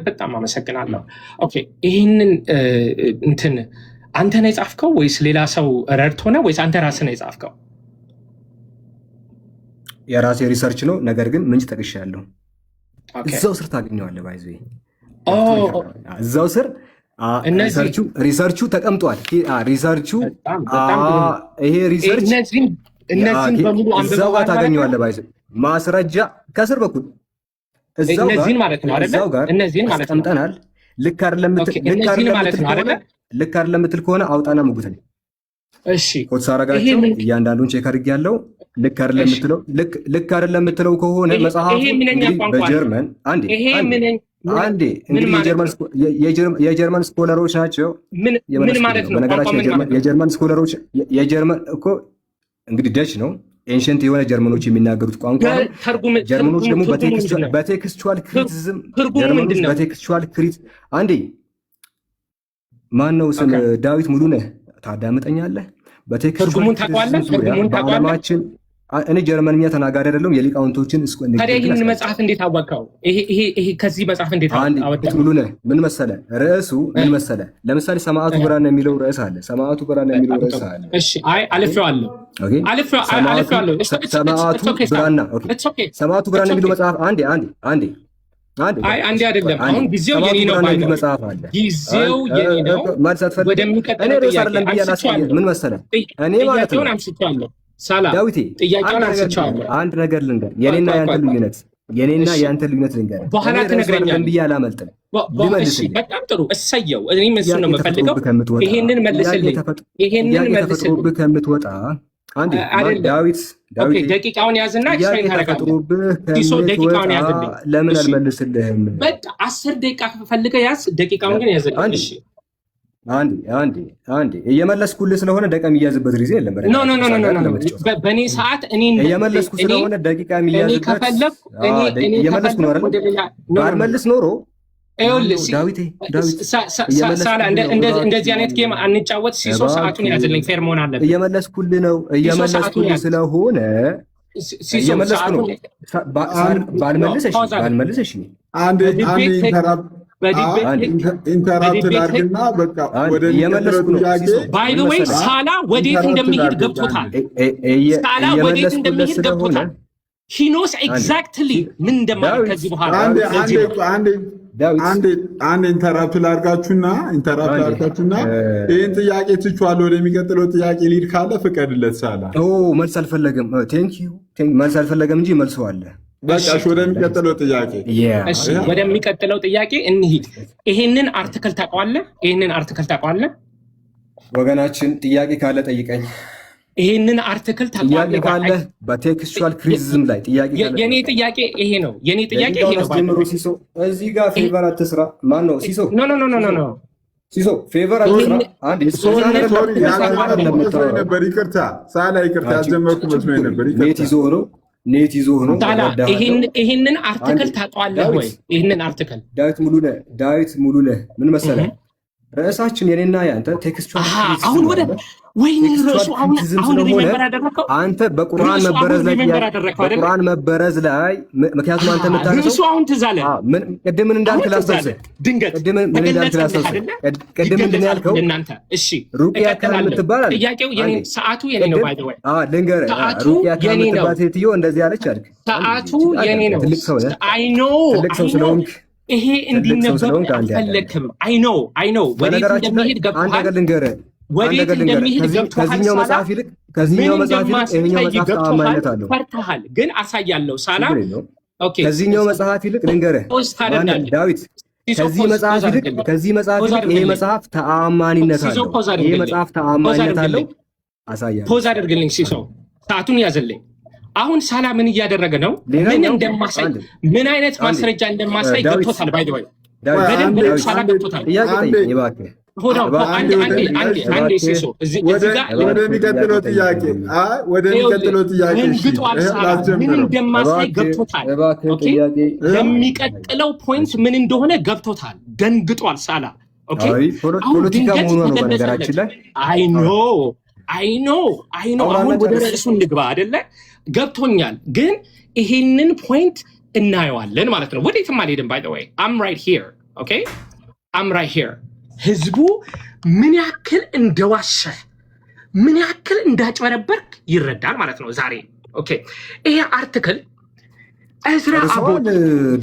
በጣም አመሰግናለሁ። ኦኬ፣ ይህንን እንትን አንተ ነው የጻፍከው ወይስ ሌላ ሰው ረድቶ ነው ወይስ አንተ ራስህ ነው የጻፍከው? የራሴ ሪሰርች ነው፣ ነገር ግን ምንጭ ጠቅሻለሁ። እዛው ስር ታገኘዋለህ። ባይዘ እዛው ስር ሪሰርቹ ተቀምጧል። ሪሰርቹ ይሄ ሪሰርች እዛው ጋር ታገኘዋለህ። ባይዘ ማስረጃ ከስር በኩል እዛው ጋር አስቀምጠናል። ልክ አይደለም የምትል ከሆነ አውጣና ሙግተኝ። እሺ፣ ኮት ሳረጋቸው እያንዳንዱን ቼክ አድርጌያለሁ። ልክ አይደለም የምትለው ከሆነ መጽሐፉ በጀርመን የጀርመን ስኮለሮች ናቸው። በነገራችን የጀርመን ስኮለሮች የጀርመን እኮ እንግዲህ ደች ነው ኤንሸንት የሆነ ጀርመኖች የሚናገሩት ቋንቋ ነው። ጀርመኖች ደግሞ በቴክስቹዋል ክሪቲዝም በቴክስቹዋል አንዴ ማን ነው ስም ዳዊት ሙሉ ነህ ታዳምጠኛለህ? ትርጉሙን ታውቀዋለህ? በዓለማችን እኔ ጀርመንኛ ተናጋሪ አይደለም። የሊቃውንቶችን ታዲያ ይህንን መጽሐፍ እንዴት አወቀው? ይሄ ከዚህ መጽሐፍ እንዴት አወጣው? ሙሉ ነህ ምን መሰለ ርዕሱ ምን መሰለ? ለምሳሌ ሰማዕቱ ብራና የሚለው ርዕስ አለ። ሰማዕቱ ብራና የሚለው ርዕስ አለ። እሺ፣ አይ አልፌዋለሁ። ሰማዕቱ ብራና የሚለው መጽሐፍ አንዴ አይደለም። አሁን ጊዜው የኔ ነው። መጽሐፍ አለ። ጊዜው የኔ ነው። ወደሚቀጥለው ጥያቄ ምን መሰለህ እኔ ማለት ነው ዳዊቴ አንድ ነገር ልንገር። የኔና ያንተ ልዩነት ልንገር። በኋላ ትነግረኛለህ ብዬ አላመልጥም። በጣም ጥሩ እሰየው። እኔም እሱን ነው የምፈልገው። ይሄንን መልስልኝ። ተፈጥሮብህ ከምትወጣ ዳዊት ደቂቃውን ያዝና ኤክስፕሌን ታደርጋለህ። ደቂቃውን ያዝልኝ። ለምን አልመልስልህም? በቃ 10 ደቂቃ ፈልገህ ያዝ። ደቂቃውን ግን ያዝልኝ። እሺ፣ አንዴ እየመለስኩልህ ስለሆነ ደቂቃ የሚያዝበት ጊዜ የለም። በእኔ ሰዓት እየመለስኩ ስለሆነ ደቂቃ የሚያዝበት እየመለስኩ ነው አይደል? ባልመልስ ኖሮ ሳላ እንደዚህ አይነት ጌም አንጫወት። ሲሶ ሰዓቱን ያዝልኝ። ፌር መሆን አለብን። እየመለስኩልህ ነው። እየመለስኩልህ ስለሆነ ባልመልሰሽ ኢንተራፕት ላድርግና በቃ ወደ ባይ ዘ ዌይ ሳላ ወዴት እንደሚሄድ ገብቶታል። ሳላ ወዴት እንደሚሄድ ገብቶታል። he knows exactly ምን እንደማለት ከዚህ በኋላ አንድ ኢንተራፕት ላድርጋችሁና ይህን ጥያቄ ትችዋለሁ። ወደሚቀጥለው ጥያቄ ሊድ ካለ ፍቀድለት። ሳላ መልስ አልፈለገም። መልስ አልፈለገም እንጂ መልሰዋለ። በቃ ወደሚቀጥለው ጥያቄ ወደሚቀጥለው ጥያቄ እንሂድ። ይሄንን አርቲክል ታውቀዋለህ? ወገናችን ጥያቄ ካለ ጠይቀኝ። ይሄንን አርቲክል ታውቀዋለህ ካለ በቴክስቹዋል ክሪቲሲዝም ላይ ጥያቄ ካለ የኔ ጥያቄ ይሄ ነው። ሲሶ እዚህ ጋር ፌቨር አትስራ። ማን ነው ሲሶ? ኖ ሲሶ ፌቨር አትስራ። አንድ ነበር። ይቅርታ ሳላ፣ ይቅርታ ያስጀመርኩ መስሎኝ ነበር። ኔት ይዞ ሆኖ ይሄንን አርቲክል ታውቀዋለህ ወይ? ይሄንን አርቲክል ዳዊት ሙሉነህ ምን መሰለህ ርዕሳችን የኔና ያንተ ቴክስቹዋል አሁን ወደ ወይኔ ርዕሱ አሁን ሪሜምበር አደረከው አንተ በቁርአን መበረዝ ላይ ምክንያቱም አንተ የምታነሳው ርዕሱ አሁን ትዝ አለ። ቅድም ምን እንዳልክ ላስታውስህ። ቅድም ምን ምንድን ያልከው እናንተ? እሺ ሩቅያ ካህን የምትባል አለ። ጥያቄው የኔ ሰዓቱ የኔ ነው። ባይ ዘ ወይ ልንገርህ፣ ሩቅያ ካህን የምትባል ሴትዮ እንደዚህ አለች አልክ። ሰዓቱ የኔ ነው። ትልቅ ሰው ነህ። ትልቅ ሰው ስለሆንክ ይሄ እንዲነበብ አልፈለክም። አይ ኖ ወዴት እንደሚሄድ ገብቶሃል። አንድ ነገር ልንገርህ፣ ከዚህኛው መጽሐፍ ይልቅ ይሄኛው መጽሐፍ ተአማኝነት አለው። ፈርተሃል፣ ግን አሳያለሁ። ሳላ ከዚህኛው መጽሐፍ ይልቅ ልንገርህ ዳዊት፣ ከዚህ መጽሐፍ ይልቅ ይሄ መጽሐፍ ተአማኒነት አለው። ይሄ መጽሐፍ ተአማኒነት አለው። አሳያለሁ። ፖዝ አድርግልኝ ሲሶ፣ ሰዓቱን ያዝልኝ። አሁን ሳላ ምን እያደረገ ነው? ምን እንደማሳይ ምን አይነት ማስረጃ እንደማሳይ ገብቶታል። ባይ ዘ ወይ በደንብ ሳላ ገብቶታል። ወደሚቀጥለው ጥያቄ ምን እንደማሳይ ገብቶታል። ለሚቀጥለው ፖይንት ምን እንደሆነ ገብቶታል። ደንግጧል ሳላ። ፖለቲካ መሆኑ ነው በነገራችን ላይ። አይ ኖ አሁን ወደ ርዕሱ እንግባ አይደለ? ገብቶኛል፣ ግን ይሄንን ፖይንት እናየዋለን ማለት ነው። ወዴትም አልሄድም። ባይ ዘ ወይ አም ራይት ሂር። ህዝቡ ምን ያክል እንደዋሸህ ምን ያክል እንዳጭበረበርክ ይረዳል ማለት ነው ዛሬ። ኦኬ ይሄ አርቲክል እዝራ አቦት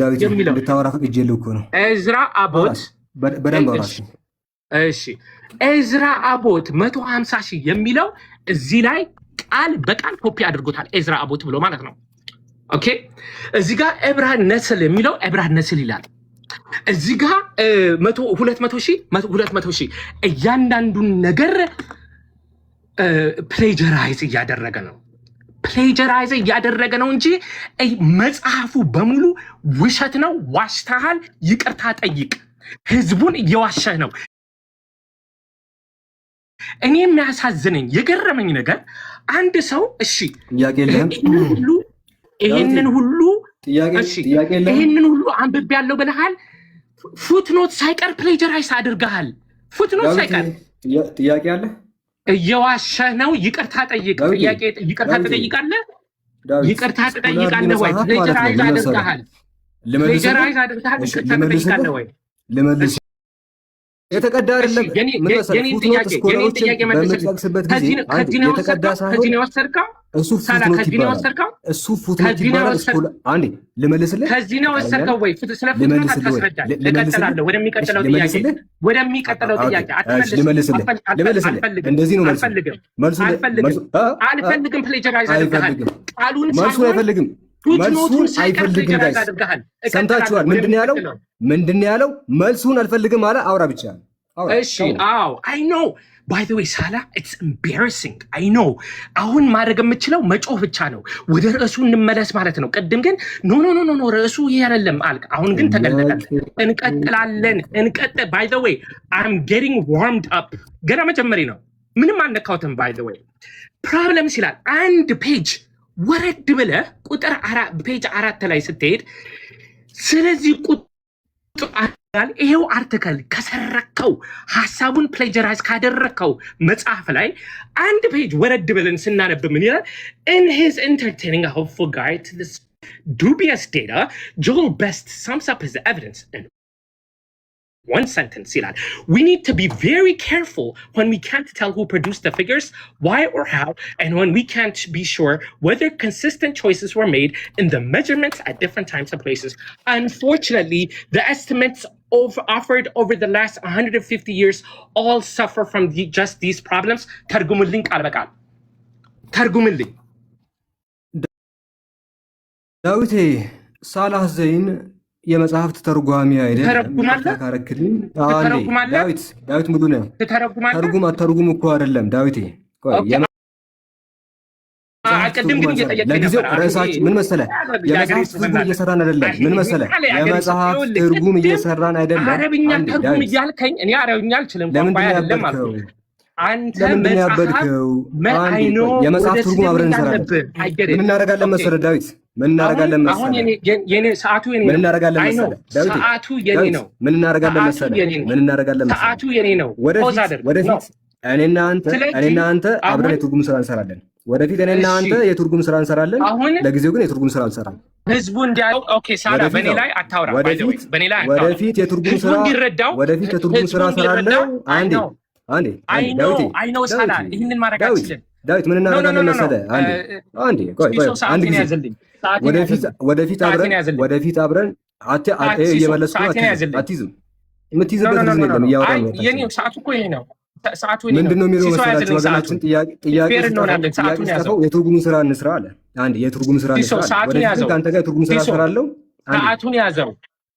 ዳዊት እንድታወራ ፈቅጄልህ እኮ ነው። እዝራ አቦት በደንብ አውራ። እሺ እዝራ አቦት 150,000 የሚለው እዚህ ላይ ቃል በቃል ኮፒ አድርጎታል። እዝራ አቦት ብሎ ማለት ነው። ኦኬ እዚህ ጋር ኤብራን ነስል የሚለው ኤብራን ነስል ይላል። እዚህ ጋር 200,000 እያንዳንዱን ነገር ፕሌጀራይዝ እያደረገ ነው እንጂ መጽሐፉ በሙሉ ውሸት ነው። ዋሽተሃል፣ ይቅርታ ጠይቅ። ህዝቡን እየዋሸህ ነው። እኔ የሚያሳዝነኝ የገረመኝ ነገር አንድ ሰው ይሄንን ሁሉ አንብቤ ያለው ብለሃል። ፉትኖት ሳይቀር ፕሌጀራይዝ አድርገሃል። ፉትኖት ሳይቀር ጥያቄ አለ። እየዋሸህ ነው። ይቅርታ ጠይቅ። ይቅርታ ትጠይቃለህ ወይ? ፕሌጀራይዝ አድርገሃል። ይቅርታ ትጠይቃለህ ወይ? ልመልስ የተቀዳ አይደለም። ምን መሰለህ ፉትኖት ስኮለሮችን በምትጠቅስበት ጊዜ የተቀዳ ሳይሆን እሱ ፉትኖት ይባላል። አንዴ ልመልስልህ። ከዚህ ነው ወሰድከው ወይ? ስለ ፉትኖት አታስረዳኝ። እቀጥላለሁ ወደሚቀጥለው ጥያቄ። እንደዚህ ነው መልሱ። አልፈልግም። ፕሌጀራይዝ አድርገሃል። ቃሉን አይፈልግም። መልሱን አይፈልግም። ጋይስ ሰምታችኋል። ምንድን ነው ያለው? መልሱን አልፈልግም አለ። አውራ ብቻ። እሺ አዎ አይ ኖ ባይ ዘ ዌይ ሳላ ኢትስ ኤምባራሲንግ አይ ኖ። አሁን ማድረግ የምችለው መጮህ ብቻ ነው። ወደ ርዕሱ እንመለስ ማለት ነው። ቅድም ግን ኖ ርዕሱ ይሄ አይደለም አልክ። አሁን ግን ተገለጠ። እንቀጥላለን። ባይ ዘ ዌይ አም ጌቲንግ ዋርምድ አፕ። ገና መጀመሪ ነው። ምንም አልነካሁትም። ባይ ዘ ዌይ ፕሮብለምስ ይላል አንድ ፔጅ ወረድ ብለህ ፔጅ 4 ላይ ስትሄድ ስለዚህ ይሄው አርቲክል ከሰረከው ሐሳቡን ፕሌጀራይዝ ካደረከው መጽሐፍ ላይ አንድ ፔጅ ወረድ ብለን ስናነብ ምን ይላል? In his entertaining a hopeful guide to this dubious data, Joel Best sums up his evidence in one sentence ይላል. We need to be very careful when we can't tell who produced the figures, why or how, and when we can't be sure whether consistent choices were made in the measurements at different times and places. Unfortunately, the estimates offered over the last 150 years all suffer from just these problems. ተርጉምልኝ ቃል በቃል ተርጉምልኝ። ዳዊቴ ሳላህ ዘይን የመጽሐፍት ተርጓሚ አይደለም። ዳዊት ሙሉ ነው። ተርጉም እኮ አይደለም ዳዊቴ። ቅድም ግን እየጠየቀኝ ለጊዜው ርዕሳችን ምን መሰለህ? የመጽሐፍ ትርጉም እየሰራን አይደለም። ምን መሰለህ? የመጽሐፍ ትርጉም እየሰራን አይደለም። አረብኛ ትርጉም እያልከኝ እኔ አረብኛ አልችልም። ቋንቋ አይደለም አልኩ። አንተ የመጽሐፍ ትርጉም አብረን እንሰራለን። ምን እናደርጋለን መሰለህ ዳዊት? ምን እናደርጋለን መሰለህ? ሰዓቱ የኔ ነው። ምን እናደርጋለን መሰለህ? ሰዓቱ የኔ ነው። ወደፊት እኔና አንተ አብረን የትርጉም ስራ እንሰራለን። ወደፊት እኔና አንተ የትርጉም ስራ እንሰራለን። ለጊዜው ግን የትርጉም ስራ እንሰራለን። ህዝቡ እንዲያው ኦኬ። ሳላ በኔ ላይ አታውራ። ወደፊት የትርጉም ስራ እሰራለሁ። አንዴ ሳላ ይሄንን ማድረግ አትችልም። ዳዊት ምን እናደርጋለን መሰለህ? አንድ ጊዜ ወደፊት አብረን እየመለስኩ አትይዝም። የምትይዝበት ጊዜ የለም። እያወራን ነው። ሰዓቱ እኮ ይሄ ነው። ምንድን ነው የሚለው መሰላችሁ ወገናችን? ጥያቄ ሲጠፋው የትርጉም ስራ እንስራ አለ። አንድ የትርጉም ስራ እንስራ። ወደፊት ከአንተ ጋር የትርጉም ስራ እሰራለሁ። ሰዓቱን ያዘው።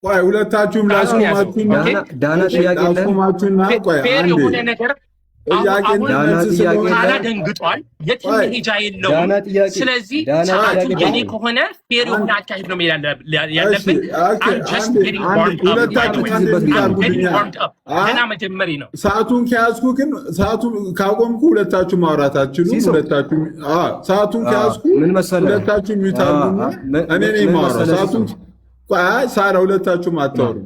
ቆይ ሁለታችሁም ላስቆማችሁና ዳና ጥያቄ ላስቆማችሁና ቆይ አንዴ የሆነ ነገር ሳላ ደንግጧል። የትም መሄጃ የለውም። ስለዚህ ሰዓቱ የኔ ከሆነ ፌር የሆነ አካሄድ ነው መሄድ ያለብን። ገና መጀመሪ ነው። ሰዓቱን ከያዝኩ ግን ሰዓቱን ካቆምኩ ሁለታችሁ ማውራታችሁን ሰዓቱን ከያዝኩ ሁለታችሁ ሚታሉና እኔ ነኝ ማውራው። ሰዓቱን ሳላ ሁለታችሁም አታወሩም።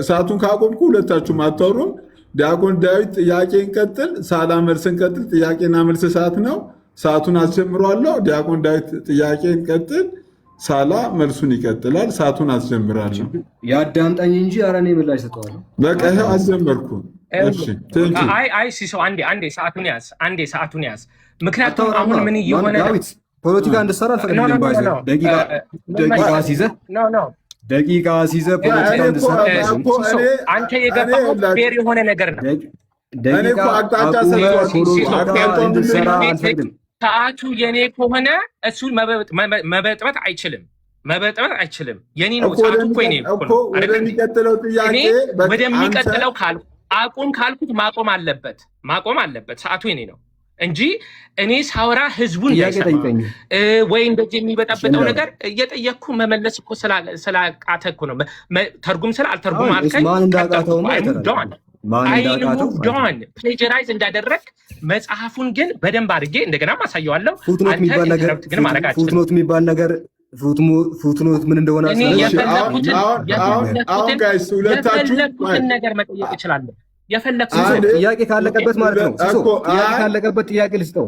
ሰዓቱን ካቆምኩ ሁለታችሁም አታወሩም። ዲያቆን ዳዊት ጥያቄን ቀጥል፣ ሳላ መልስን ቀጥል። ጥያቄና መልስ ሰዓት ነው። ሰዓቱን አስጀምሯለሁ። ዲያቆን ዳዊት ጥያቄን ቀጥል፣ ሳላ መልሱን ይቀጥላል። ሰዓቱን አስጀምራለሁ። ያዳምጣኝ እንጂ ኧረ እኔ ምላሽ ሰጠዋለሁ። በቃ ይኸው አስጀመርኩ። ሲሶ አንዴ ሰዓቱን ያዝ። ምክንያቱም አሁን ምን እየሆነ ዳዊት ፖለቲካ እንድትሰራ አልፈቅድልህም። ደቂቃ ሲይዘህ ፖለቲካ እንድትሰራ አንተ የገባኸው ፌር የሆነ ነገር ነው። ሰዓቱ የኔ ከሆነ እሱን መበጥበጥ አይችልም። የኔ ነው ሰዓቱ እኮ የኔ ነው። ወደሚቀጥለው ካልኩ አቁም ካልኩት ማቆም አለበት። ሰዓቱ የኔ ነው እንጂ እኔ ሳውራ ህዝቡን ወይ እንደዚህ የሚበጣበጠው ነገር እየጠየቅኩ መመለስ እኮ ስላቃተ እኮ ነው። ተርጉም አልተርጉም አልከኝ። ዶን ፕሌጀራይዝ እንዳደረግ መጽሐፉን ግን በደንብ አድርጌ እንደገና ማሳየዋለሁ። ፉትኖት የሚባል ነገር ፉትኖት ምን እንደሆነ የፈለኩትን ነገር መጠየቅ እችላለሁ። ጥያቄ ካለቀበት ማለት ነው። ጥያቄ ካለቀበት ጥያቄ ልስጠው።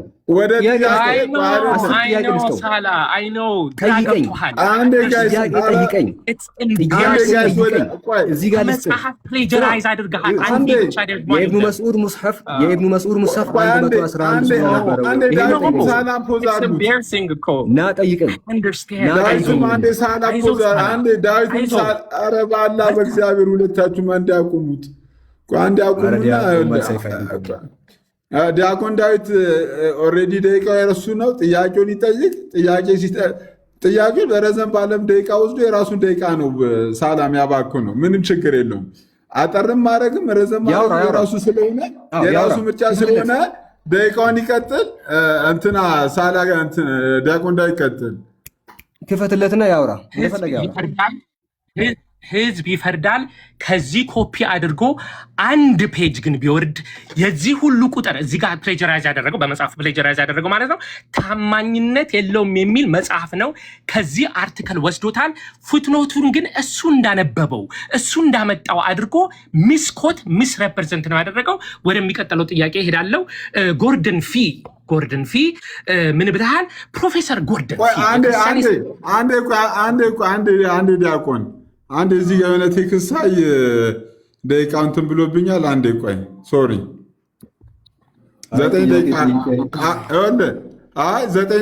የኢብኑ መስዑድ ሙስሐፍ እና ጠይቀኝ። በእግዚአብሔር ሁለታችሁም አንድ ያቁሙት። አንድ ያቁሙና ዲያቆን ዳዊት ኦልሬዲ ደቂቃው የረሱ ነው። ጥያቄውን ይጠይቅ። ጥያቄው በረዘም ባለም ደቂቃ ወስዶ የራሱን ደቂቃ ነው ሳላም ያባኩ ነው። ምንም ችግር የለውም። አጠርም ማድረግም ረዘም የራሱ ስለሆነ የራሱ ምርጫ ስለሆነ ደቂቃውን ይቀጥል። እንትና ሳላ ዲያቆን ዳዊት ይቀጥል። ክፈትለትና ያውራ። ህዝብ ይፈርዳል። ከዚህ ኮፒ አድርጎ አንድ ፔጅ ግን ቢወርድ የዚህ ሁሉ ቁጥር እዚህ ጋር ፕሌጀራይዝ ያደረገው በመጽሐፍ ፕሌጀራይዝ ያደረገው ማለት ነው ታማኝነት የለውም የሚል መጽሐፍ ነው። ከዚህ አርቲክል ወስዶታል። ፉትኖቱን ግን እሱ እንዳነበበው እሱ እንዳመጣው አድርጎ ሚስኮት ሚስ ሬፕሬዘንት ነው ያደረገው። ወደሚቀጥለው ጥያቄ ሄዳለው። ጎርደን ፊ ምን ብለሃል? ፕሮፌሰር ጎርደን አንዴ ዲያቆን አንድ እዚህ የሆነ ቴክስት ሳይ ደቂቃ እንትን ብሎብኛል። አንዴ ቆይ ሶሪ 9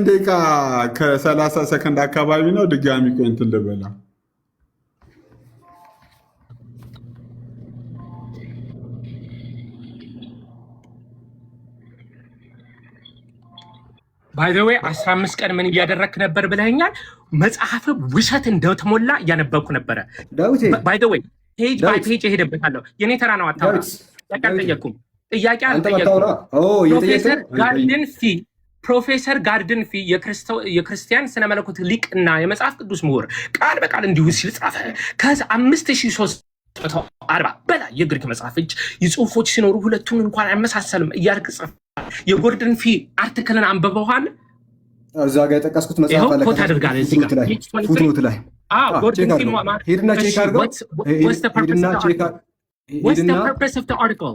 ደቂቃ ከ30 ሰከንድ አካባቢ ነው። ድጋሚ ቆይ እንትን ልበላ። ባይ ዘ ዌይ 15 ቀን ምን እያደረክ ነበር ብለኸኛል። መጽሐፍ ውሸት እንደተሞላ እያነበብኩ ነበረ። ባይ ዘ ዌይ ፔጅ ባይ ፔጅ እሄድበታለሁ። የኔ ተራ ነው። አታውራ። አልጠየኩም። ጥያቄ አልጠየኩም። ፕሮፌሰር ጋርደን ፊ የክርስቲያን ስነ መለኮት ሊቅና የመጽሐፍ ቅዱስ ምሁር ቃል በቃል እንዲሁ ሲል ጻፈ። ከዛ 5340 በላይ የግሪክ መጽሐፎች የጽሁፎች ሲኖሩ ሁለቱን እንኳን አያመሳሰልም እያልክ ጽፈ የጎርደን ፊ አርቲክልን አንብበዋል። እዛ ጋር የጠቀስኩት መጽሐፍ አለ። ኮት አድርጋለህ እዚህ ጋር ፉትኖት ላይ ጎርደን ፊ ነው ማለት ሄድና ቼክ አድርገው። What's the purpose of the article?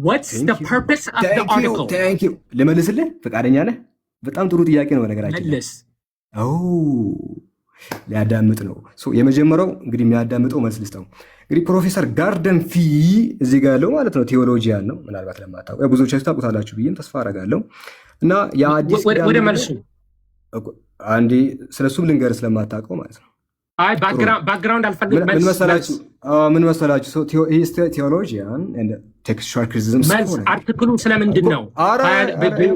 What's the purpose of the article? Thank you. ልመልስልህ ፈቃደኛ ነህ? በጣም ጥሩ ጥያቄ ነው። በነገራችን መልስ። ሊያዳምጥ ነው። የመጀመሪያው እንግዲህ የሚያዳምጠው መልስ ልስጠው። እንግዲህ ፕሮፌሰር ጋርደን ፊ እዚህ ጋር ያለው ማለት ነው ቴዎሎጂያን ነው። ምናልባት ለማታውቁ ብዙዎቻችሁ ታውቁታላችሁ ብዬም ተስፋ አደርጋለሁ። እና የአዲስ ወደ መልሱ አንዴ ስለሱም ልንገርህ ስለማታውቀው ማለት ነው። አይ ባክግራውንድ አልፈልግም። ምን መሰላችሁ ቴዎሎጂያን ኤንድ ቴክስቹዋል ክሪቲሲዝም አርቲክሉ ስለምንድን ነው?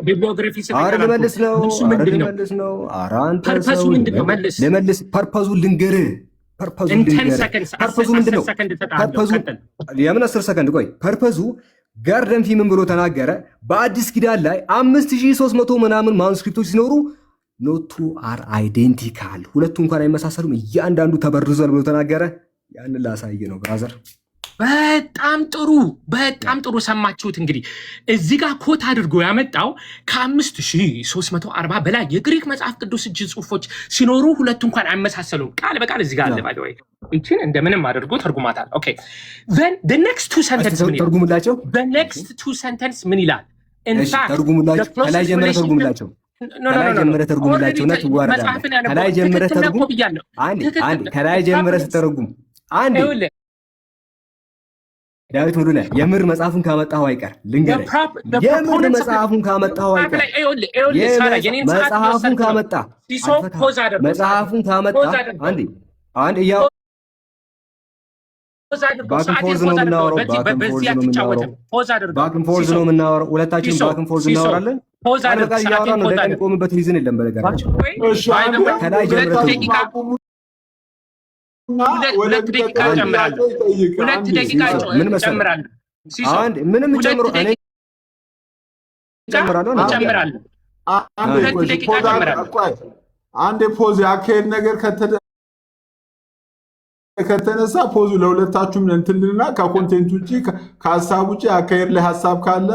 ቢብሊዮግራፊ ልመልስ ነው። ፐርፐዙ ምንድን ነው? ልመልስ። ፐርፐዙ ልንገርህ። ፐርፐዙ ምንድን ነው? የምን 10 ሰከንድ ቆይ። ፐርፐዙ ጋርደን ፊ ምን ብሎ ተናገረ? በአዲስ ኪዳን ላይ 5300 ምናምን ማኑስክሪፕቶች ሲኖሩ ኖቱ አር አይዴንቲካል፣ ሁለቱ እንኳን አይመሳሰሉም፣ እያንዳንዱ ተበርዟል ብሎ ተናገረ። ያንን ላሳይ ነው ብራዘር። በጣም ጥሩ ሰማችሁት። እንግዲህ እዚህ ጋር ኮት አድርጎ ያመጣው ከ5340 በላይ የግሪክ መጽሐፍ ቅዱስ እጅ ጽሁፎች ሲኖሩ ሁለቱ እንኳን አይመሳሰሉም። ቃል በቃል እዚህ ጋር አለ። ባይ ዘ ወይ እቺን እንደምንም አድርጎ ተርጉማታል። ኦኬ then the next two sentences ምን ይላል? ተርጉምላቸው። the next two sentences ምን ይላል? in fact ተርጉምላቸው። ከላይ ጀምረህ ተርጉምላቸው። ከላይ ጀምረህ ተርጉምላቸውና ትዋረዳለህ። ከላይ ጀምረህ ተርጉም። አንድ ከላይ ጀምረህ ስትተረጉም አንድ ዳዊት ሙሉነ የምር መጽሐፉን ካመጣው አይቀር ልንገርህ፣ የምር መጽሐፉን ካመጣው አይቀር መጽሐፉን ካመጣ አንድ ያው ባክን ፎርዝ ነው የምናወራው። ሁለታችን ባክን ፎርዝ እናወራለን። ነው ደቂቃ ቆምበት ሪዝን የለም። በነገራችን ከላይ ጀምረህ ሁለት ደቂቃ ጨምራለሁ። ምንም ጨምሮ እኔ ጨምራለሁ። አንድ ፖዝ ያካሄድ ነገር ከተነሳ ፖዙ ለሁለታችሁም እንትልና ከኮንቴንት ውጪ ከሀሳብ ውጪ አካሄድ ላይ ሀሳብ ካለ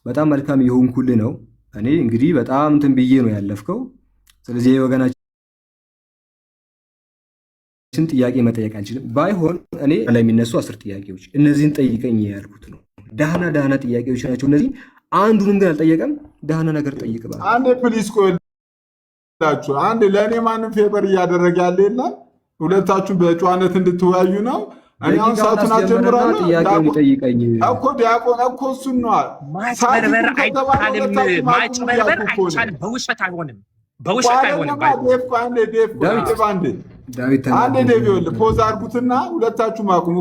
በጣም መልካም የሆንኩልህ ነው። እኔ እንግዲህ በጣም እንትን ብዬ ነው ያለፍከው። ስለዚህ የወገናችን ጥያቄ መጠየቅ አልችልም። ባይሆን እኔ ላይ የሚነሱ 10 ጥያቄዎች እነዚህን ጠይቀኝ ያልኩት ነው። ዳህና ጥያቄዎች ናቸው እነዚህ። አንዱንም ግን አልጠየቀም። ዳህና ነገር ጠይቅ ባለ አንዴ ፕሊስ ቆይላችሁ። አንዴ ለእኔ ማንም ፌቨር እያደረገ ያለ የለም። ሁለታችሁም በጨዋነት እንድትወያዩ ነው። እኔ አሁን ሰዓቱን አጀምራለሁ። ጥያቄውን ይጠይቀኝ እኮ ዲያቆን እኮ እሱን ነው ማጭበርበር አይቻልም። በውሸት አይሆንም። አንዴ ዴቭ ይኸውልህ ፖዝ አድርጉትና ሁለታችሁም አቁሙ።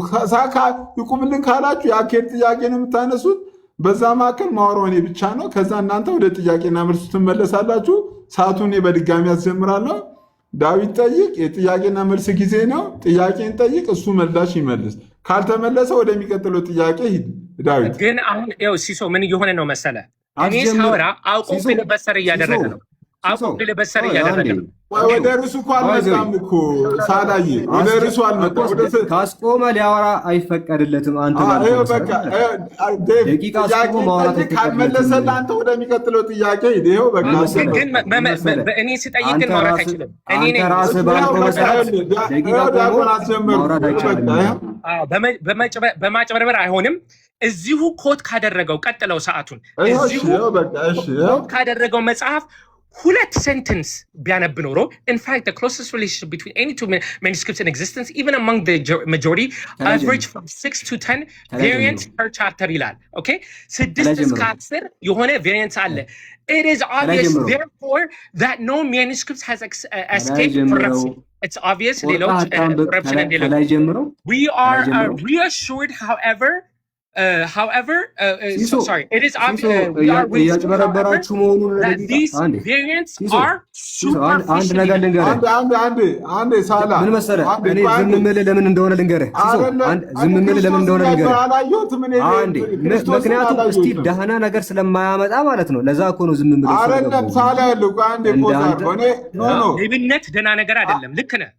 ይቁምልን ካላችሁ የአካሄድ ጥያቄ ነው የምታነሱት። በዛ መካከል ማወራው እኔ ብቻ ነው። ከዛ እናንተ ወደ ጥያቄና መልሱ ትመለሳላችሁ። ሰዓቱን እኔ በድጋሚ ያስጀምራለሁ። ዳዊት ጠይቅ፣ የጥያቄና መልስ ጊዜ ነው። ጥያቄን ጠይቅ፣ እሱ ምላሽ ይመልስ። ካልተመለሰ ወደሚቀጥለው ጥያቄ ሂድ። ዳዊት ግን አሁን ሲሶ ምን እየሆነ ነው መሰለ? እኔ ሳወራ አውቆ ፊልበሰር እያደረገ ነው። አቆም ለበሰር እያደረገ ነው። ወደ ርዕሱ እኮ አልመጣም እኮ ሳላዬ፣ ወደ ርዕሱ አልመጣም። ካስቆመ ሊያወራ አይፈቀድለትም። አንተ በቃ ደቂቃ አስቆሞ ማውራት ካልመለሰልህ አንተ ወደሚቀጥለው ጥያቄ ይሄው በቃ። ግን እኔ ስጠይቅ ግን ማውራት አይችልም። እኔ ነኝ ራስህ ባልከው መሰረት ደቂቃ ማውራት አይችልም። በማጭበርበር አይሆንም። እዚሁ ኮት ካደረገው ቀጥለው ሰዓቱን እዚሁ ኮት ካደረገው መጽሐፍ ሁለት ሴንተንስ ቢያነብ ኖሮ in fact the closest relationship between any two manuscripts in existence even among the majority average from 6 to 10 variants per chapter ይላል። ኦኬ 6 እስከ 10 የሆነ variants አለ። It is obvious therefore that no manuscript has escaped corruption. It's obvious ሌሎች corruption እንደሌለው we are reassured however sorry it is obvious that these variants are አንድ ሳላ ምን መሰለህ እኔ ዝም የምልህ ለምን እንደሆነ ልንገርህ። ዝም የምልህ ለምን እንደሆነ ልንገርህ። ምክንያቱም እስቲ ደህና ነገር ስለማያመጣ ማለት ነው። ለዛ እኮ ነው ዝም የምልህ። አይደለም ሳላ ያለው አንዴ ፖዛር ሆነ ሌብነት ደህና ነገር አይደለም። ልክ ነህ።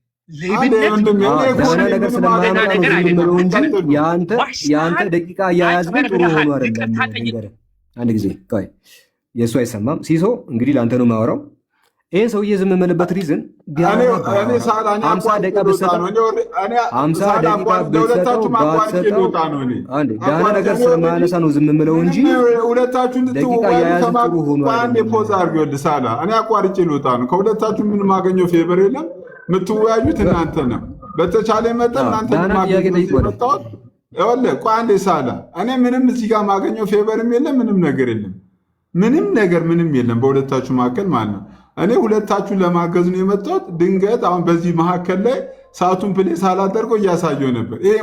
የአንተ ደቂቃ እያያዝን ጥሩ ሆኖ አይደለም። አንድ ጊዜ ቆይ፣ የእሱ አይሰማም። ሲሶ እንግዲህ ለአንተ ነው የማወራው። ይህን ሰውዬ ዝም የምልበት ሪዝን 50 ደቂቃ ብትሰጠው ደህና ነገር ስለማያነሳ ነው ዝም የምለው እንጂ ደቂቃ እያያዝን ጥሩ ሆኖ አይደለም። እኔ አቋርጬ ልወጣ ነው። ከሁለታችሁ ምን ማገኘው ፌቨር የለም። የምትወያዩት እናንተ ነው። በተቻለ መጠን እናንተ ማገኘው አንዴ ሳላ እኔ ምንም እዚህ ጋር ማገኘው ፌቨርም የለም፣ ምንም ነገር የለም፣ ምንም የለም በሁለታችሁ መካከል ማለት ነው። እኔ ሁለታችሁን ለማገዝ ነው የመጣሁት። ድንገት አሁን በዚህ መካከል ላይ ሰዓቱን ፕሌስ ሳላደርገው እያሳየው ነበር። ይሄ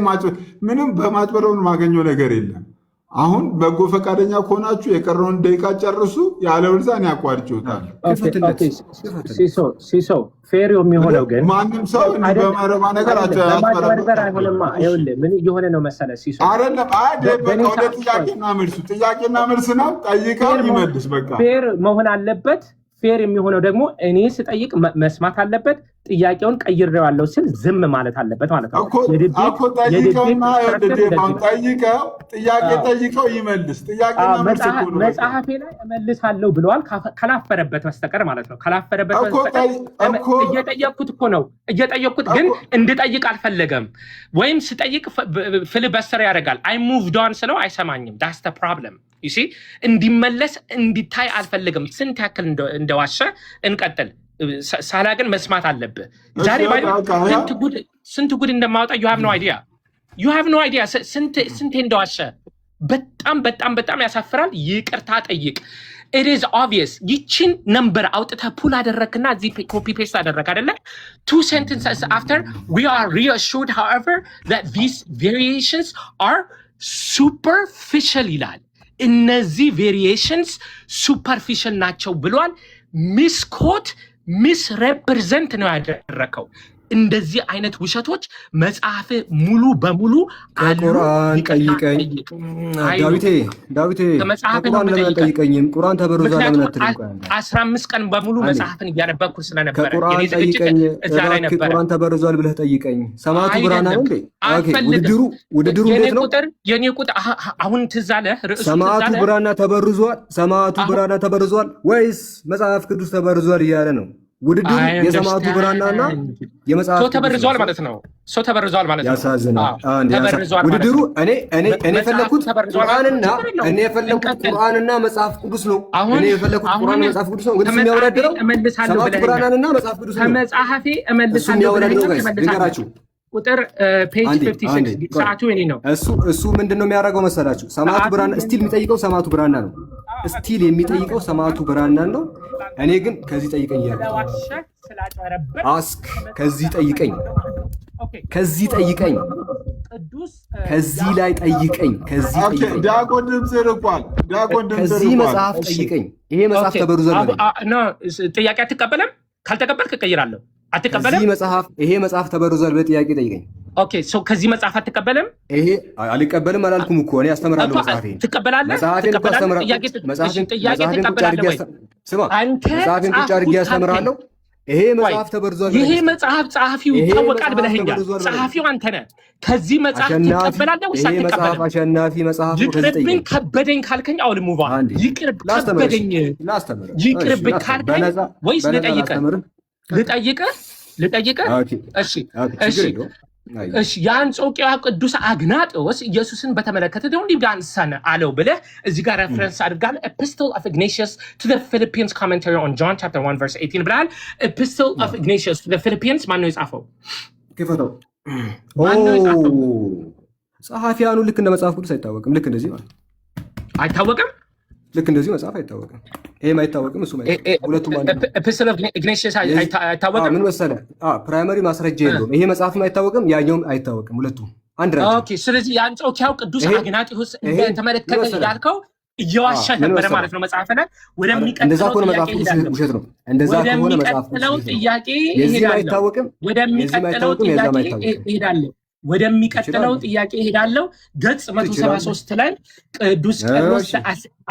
ምንም በማጭበረውን ማገኘው ነገር የለም። አሁን በጎ ፈቃደኛ ከሆናችሁ የቀረውን ደቂቃ ጨርሱ፣ ያለበለዚያ እኔ አቋርጬዋለሁ። ሲሶ ፌር የሚሆነው ግን ማንም ሰው በማረባ ነገር ምን እየሆነ ነው መሰለህ? ሲሶ አይደለም ወደ ጥያቄና መልስ ነው። ጠይቀው ይመልስ። በቃ ፌር መሆን አለበት። ፌር የሚሆነው ደግሞ እኔ ስጠይቅ መስማት አለበት። ጥያቄውን ቀይሬዋለሁ ስል ዝም ማለት አለበት ማለት ነው። ጠይቀው ይመልስ። መጽሐፌ ላይ እመልሳለሁ ብለዋል ካላፈረበት በስተቀር ማለት ነው። ካላፈረበት በስተቀር እየጠየቅኩት እኮ ነው። እየጠየቅኩት ግን እንድጠይቅ አልፈለገም። ወይም ስጠይቅ ፍልበስተር ያደርጋል። አይ ሙቭድ ኦን ስለው አይሰማኝም። ዳስ ዘ ፕሮብለም ዩ ሲ። እንዲመለስ እንዲታይ አልፈልግም። ስንት ያክል እንደዋሸ እንቀጥል። ሳላ ግን መስማት አለብህ። ዛሬ ስንት ጉድ እንደማወጣ you have no idea ስንቴ እንደዋሸ። በጣም ያሳፍራል። ይቅርታ ጠይቅ። it is obvious ይችን ነምበር አውጥተህ ፑል አደረግና እዚህ ኮፒ ፔስት አደረግ አይደለ? 2 sentences after we are reassured however that these variations are superficial ይላል። እነዚህ ቬሪዬሽንስ ሱፐርፊሻል ናቸው ብሏል። ሚስኮት ሚስ ሬፕሬዘንት ነው ያደረከው። እንደዚህ አይነት ውሸቶች መጽሐፍ ሙሉ በሙሉ ቁርአን ጠይቀኝ ዳዊቴ ቁርአን ተበርዟል። ለምን አትልም? 15 ቀን በሙሉ መጽሐፍን እያነበብኩ ስለነበረ የኔ ዝግጅት እዛ ላይ ነበር። ቁርአን ተበርዟል ብለህ ጠይቀኝ። ሰማዕቱ ብራና ነው እንዴ? ውድድሩ እንዴት ነው? የኔ ቁጥር አሁን ትዝ አለህ? ርዕሱ ሰማዕቱ ብራና ተበርዟል ወይስ መጽሐፍ ቅዱስ ተበርዟል እያለ ነው። ውድድሩ የሰማዕቱ ብራናና የመጽሐፍ ተበርዟል ማለት ነው። ተበርዟል ማለት ነው። ያሳዝናል። ውድድሩ እኔ የፈለኩት ቁርአንና መጽሐፍ ቅዱስ ነው። እኔ የፈለኩት ቁርአንና መጽሐፍ ቅዱስ ነው። ግን የሚያወዳድረው ሰማዕቱ ብራናና መጽሐፍ ቅዱስ ነው። ከመጽሐፌ እመልሳለሁ ብለህ ቁጥር ፔጅ 56 ሰዓቱ የኔ ነው። እሱ ምንድነው የሚያደርገው መሰላችሁ? ሰማዕቱ ብራና ስቲል የሚጠይቀው ሰማዕቱ ብራና ነው። ስቲል የሚጠይቀው ሰማዕቱ ብራና ነው። እኔ ግን ከዚህ ጠይቀኝ ያለ አስክ ከዚህ ጠይቀኝ ከዚህ ላይ ጠይቀኝ ዲያቆን ድምጽ ርቋል። ከዚህ መጽሐፍ ጠይቀኝ። ይሄ መጽሐፍ ተበርዟል ማለት ጥያቄ አትቀበለም? ካልተቀበልክ እቀይራለሁ። አትቀበለም? ይሄ መጽሐፍ ተበርዟል በጥያቄ ጠይቀኝ። ኦኬ ሶ ከዚህ መጽሐፍ አትቀበለም? ይሄ አልቀበልም አላልኩም እኮ እኔ አስተምራለሁ። መጽሐፌን ትቀበላለህ? መጽሐፌን እኮ አስተምራለሁ። መጽሐፌን ስማ መጽሐፌን ቁጭ አድርጌ ያስተምራለሁ። ይሄ መጽሐፍ ተበርዟል። ይሄ መጽሐፍ ጸሐፊው ይታወቃል ብለኸኛል። ጸሐፊው አንተ ነህ። ከዚህ መጽሐፍ ትቀበላለህ ወይስ አትቀበልም? አሸናፊ መጽሐፍ ነው። ይቅርብኝ ከበደኝ ካልከኝ አሁን ሙባ ይቅርብ ከበደኝ ይቅርብኝ ካልከኝ ወይስ ልጠይቅህ? እሺ የአንጾኪያ ቅዱስ አግናጦስ ኢየሱስን በተመለከተ ደግሞ እንዲህ አንሳነ አለው ብለህ እዚህ ጋር ሬፈረንስ አድርጋለህ። Epistle of Ignatius to the Philippians commentary on John chapter 1 verse 18 ብለሃል። Epistle of Ignatius to the Philippians ማን ነው የጻፈው? ክፈተው። ጸሐፊያኑ ልክ እንደ መጽሐፍ ቅዱስ አይታወቅም። ልክ እንደዚህ ማለት አይታወቅም። ልክ እንደዚህ መጽሐፍ አይታወቅም። ይሄም አይታወቅም፣ እሱም አይታወቅም። ሁለቱም አንድ ኤፒስቶል ኦፍ ኢግናቲየስ አይታወቅም። ምን መሰለህ? ፕራይመሪ ማስረጃ የለውም። ይሄ መጽሐፍም አይታወቅም፣ ያኛውም አይታወቅም። ሁለቱም አንድ ናቸው። ኦኬ። ስለዚህ የአንጾኪያው ቅዱስ አግናጢዮስ እንደተመለከተ ያልከው እየዋሸህ ነበረ ማለት ነው። መጽሐፍ ላይ ወደሚቀጥለው ጥያቄ እሄዳለሁ። ገጽ 173 ላይ ቅዱስ ቄርሎስ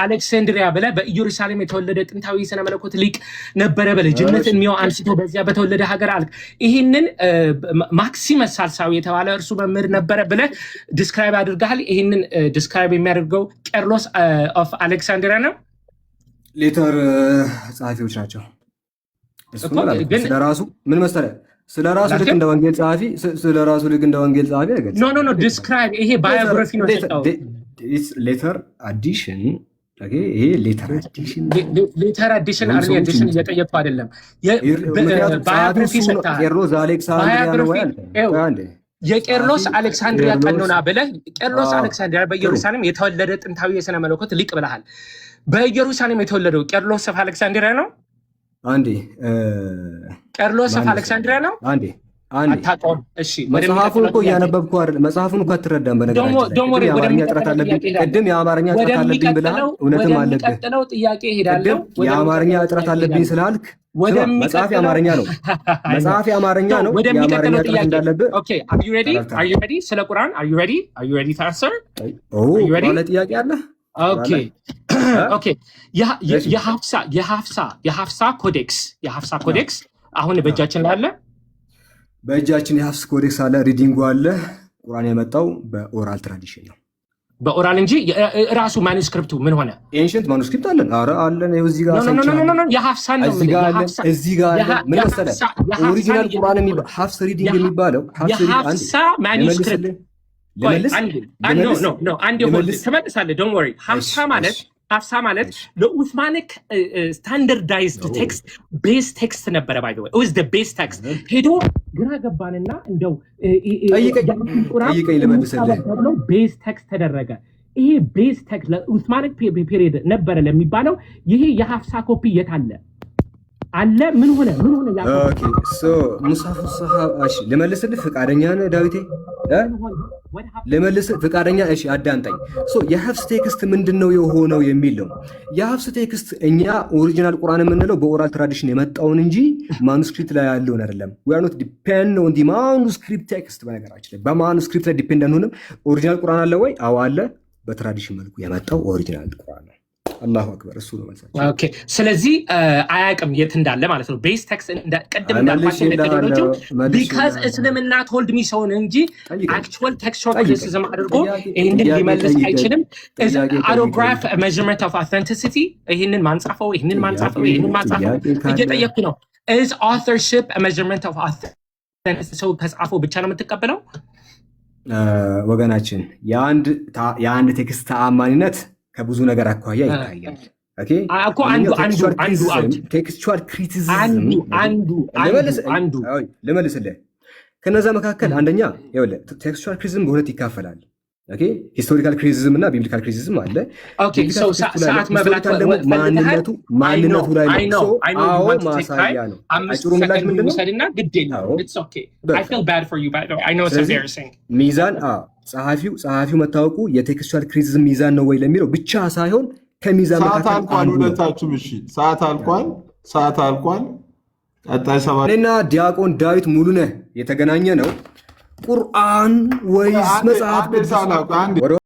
አሌክሳንድሪያ ብለህ በኢየሩሳሌም የተወለደ ጥንታዊ ስነ መለኮት ሊቅ ነበረ። በልጅነት እድሜው አንስቶ በዚያ በተወለደ ሀገር አልክ። ይህንን ማክሲመስ ሳልሳዊ የተባለ እርሱ መምህር ነበረ ብለህ ዲስክራይብ አድርገሃል። ይህንን ዲስክራይብ የሚያደርገው ቄርሎስ ኦፍ አሌክሳንድሪያ ነው። ሌተር ጸሐፊዎች ናቸው። ስለራሱ ምን መሰለህ ስለራሱ ልክ እንደ ወንጌል ጸሐፊ አይገልጽም። ኖ ዲስክራይብ ይሄ ባዮግራፊ ነው። ሌተር አዲሽን ይሄ ሌተር አዲሽን እየጠየቅኩ አይደለም። ባዮግራፊ ቄርሎስ አሌክሳንድሪያ ነው ወይ የቄርሎስ አሌክሳንድሪያ ቀኖና ብለህ ቄርሎስ አሌክሳንድሪያ በኢየሩሳሌም የተወለደ ጥንታዊ የሥነ መለኮት ሊቅ ብለሃል። በኢየሩሳሌም የተወለደው ቄርሎስ ኦፍ አሌክሳንድሪያ ነው። አንዴ ቄርሎስ ኦፍ አሌክሳንድሪያ ነው። አንዴ አታውቀውም? እሺ መጽሐፉን እኮ እያነበብኩ አይደል? መጽሐፉን እኮ አትረዳም። በነገራችን ላይ የአማርኛ ጥረት አለብኝ። ቅድም የአማርኛ ጥረት አለብኝ ብለሃል። እውነትም አለብህ። ወደሚቀጥለው ጥያቄ እሄዳለሁ። የአማርኛ ጥረት አለብኝ ስላልክ መጽሐፍ የአማርኛ ነው። መጽሐፍ የአማርኛ ነው። የአማርኛ ጥረት እንዳለብህ። ኦኬ are you ready? ስለ ቁርአን are you ready to answer? ባለ ጥያቄ አለ። ኦኬ የሐፍሳ ኮዴክስ አሁን በእጃችን ላይ አለ። በእጃችን የሐፍስ ኮዴክስ አለ። ሪዲንጉ አለ። ቁርአን የመጣው በኦራል ትራዲሽን ነው፣ በኦራል እንጂ ራሱ ማኑስክሪፕቱ ምን ሆነ? ኤንሸንት ማኑስክሪፕት አለን። ኧረ አለን። ይኸው እዚህ ጋር የሐፍሳን ነው። እዚህ ጋር አለ። ምን መሰለህ? ኦሪጂናል ቁርአን የሚባለው ሐፍስ ሪዲንግ የሚባለው የሐፍሳ ማኑስክሪፕት ትመልሳለህ። ዶንት ወሪ። ሐፍሳ ማለት ለኡስማኒክ ስታንዳርዳይዝድ ቴክስት ቤዝ ቴክስት ነበረ። ባይ ዘ ወይ ኢት ዋዝ ዘ ቤዝ ቴክስት። ሄዶ ግራ ገባንና እንደው ጠይቀኝ ልመልስልህ። ቤዝ ቴክስት ተደረገ። ይሄ ቤዝ ቴክስት ለኡስማኒክ ፔሪየድ ነበረ ለሚባለው ይሄ የሐፍሳ ኮፒ የት አለ? አለ። ምን ሆነ? ኦኬ ሶ ሙሳፍ ሰሃባሽ ልመልስልህ። ፍቃደኛ ነህ ዳዊቴ? ልመልስልህ ፍቃደኛ? እሺ አዳምጠኝ። ሶ የሐፍስ ቴክስት ምንድነው የሆነው የሚል ነው። የሐፍስ ቴክስት እኛ ኦሪጂናል ቁርአን የምንለው በኦራል ትራዲሽን የመጣውን እንጂ ማኑስክሪፕት ላይ ያለውን አይደለም። we are not depend on the manuscript text። በነገራችን ላይ በማኑስክሪፕት ላይ ዲፔንድ አንሆንም። ኦሪጂናል ቁርአን አለ ወይ? አዎ አለ። በትራዲሽን መልኩ የመጣው ኦሪጂናል ቁርአን ነው። አላሁ አክበር። እሱ ነው ማለት ነው። ኦኬ ስለዚህ አያውቅም የት እንዳለ ማለት ነው። ቤዝ ቴክስት ቅድም እንዳልኳቸው ሜቶዶሎጂ ቢካዝ እስልምና ቶልድ ሚ ሰውን እንጂ አክቹዋል ቴክስቹዋል ክሪቲሲዝም አድርጎ ይሄንን ሊመልስ አይችልም። አውቶግራፍ ሜዠርመንት ኦፍ አውተንቲሲቲ ይሄንን ማንጻፈው እየጠየቅኩ ነው። ኢዝ አውተርሺፕ ሜዠርመንት ኦፍ አውተንቲሲቲ ሰው ከጻፈው ብቻ ነው የምትቀበለው? ወገናችን የአንድ ቴክስት ተአማኒነት ከብዙ ነገር አኳያ ይታያል። እኮ አንዱ ቴክስቹዋል ክሪቲሲዝም ልመልስልህ። ከነዛ መካከል አንደኛ ቴክስቹዋል ክሪቲሲዝም በሁለት ይካፈላል። ሂስቶሪካል ክሪቲሲዝም እና ቢብሊካል ክሪቲሲዝም አለ። ሰዓት መብላት ማንነቱ ላይ ማሳያ ነው። አጭሩ ምላሽ ምንድን ነው? ሚዛን ጸሐፊው መታወቁ የቴክስቹዋል ክሪቲሲዝም ሚዛን ነው ወይ ለሚለው ብቻ ሳይሆን ከሚዛን መካከል ሁለታችሁም። እሺ ሰዓት አልቋል። ቀጣይ እኔና ዲያቆን ዳዊት ሙሉነህ የተገናኘ ነው ቁርአን ወይስ መጽሐፍ ቅዱስ?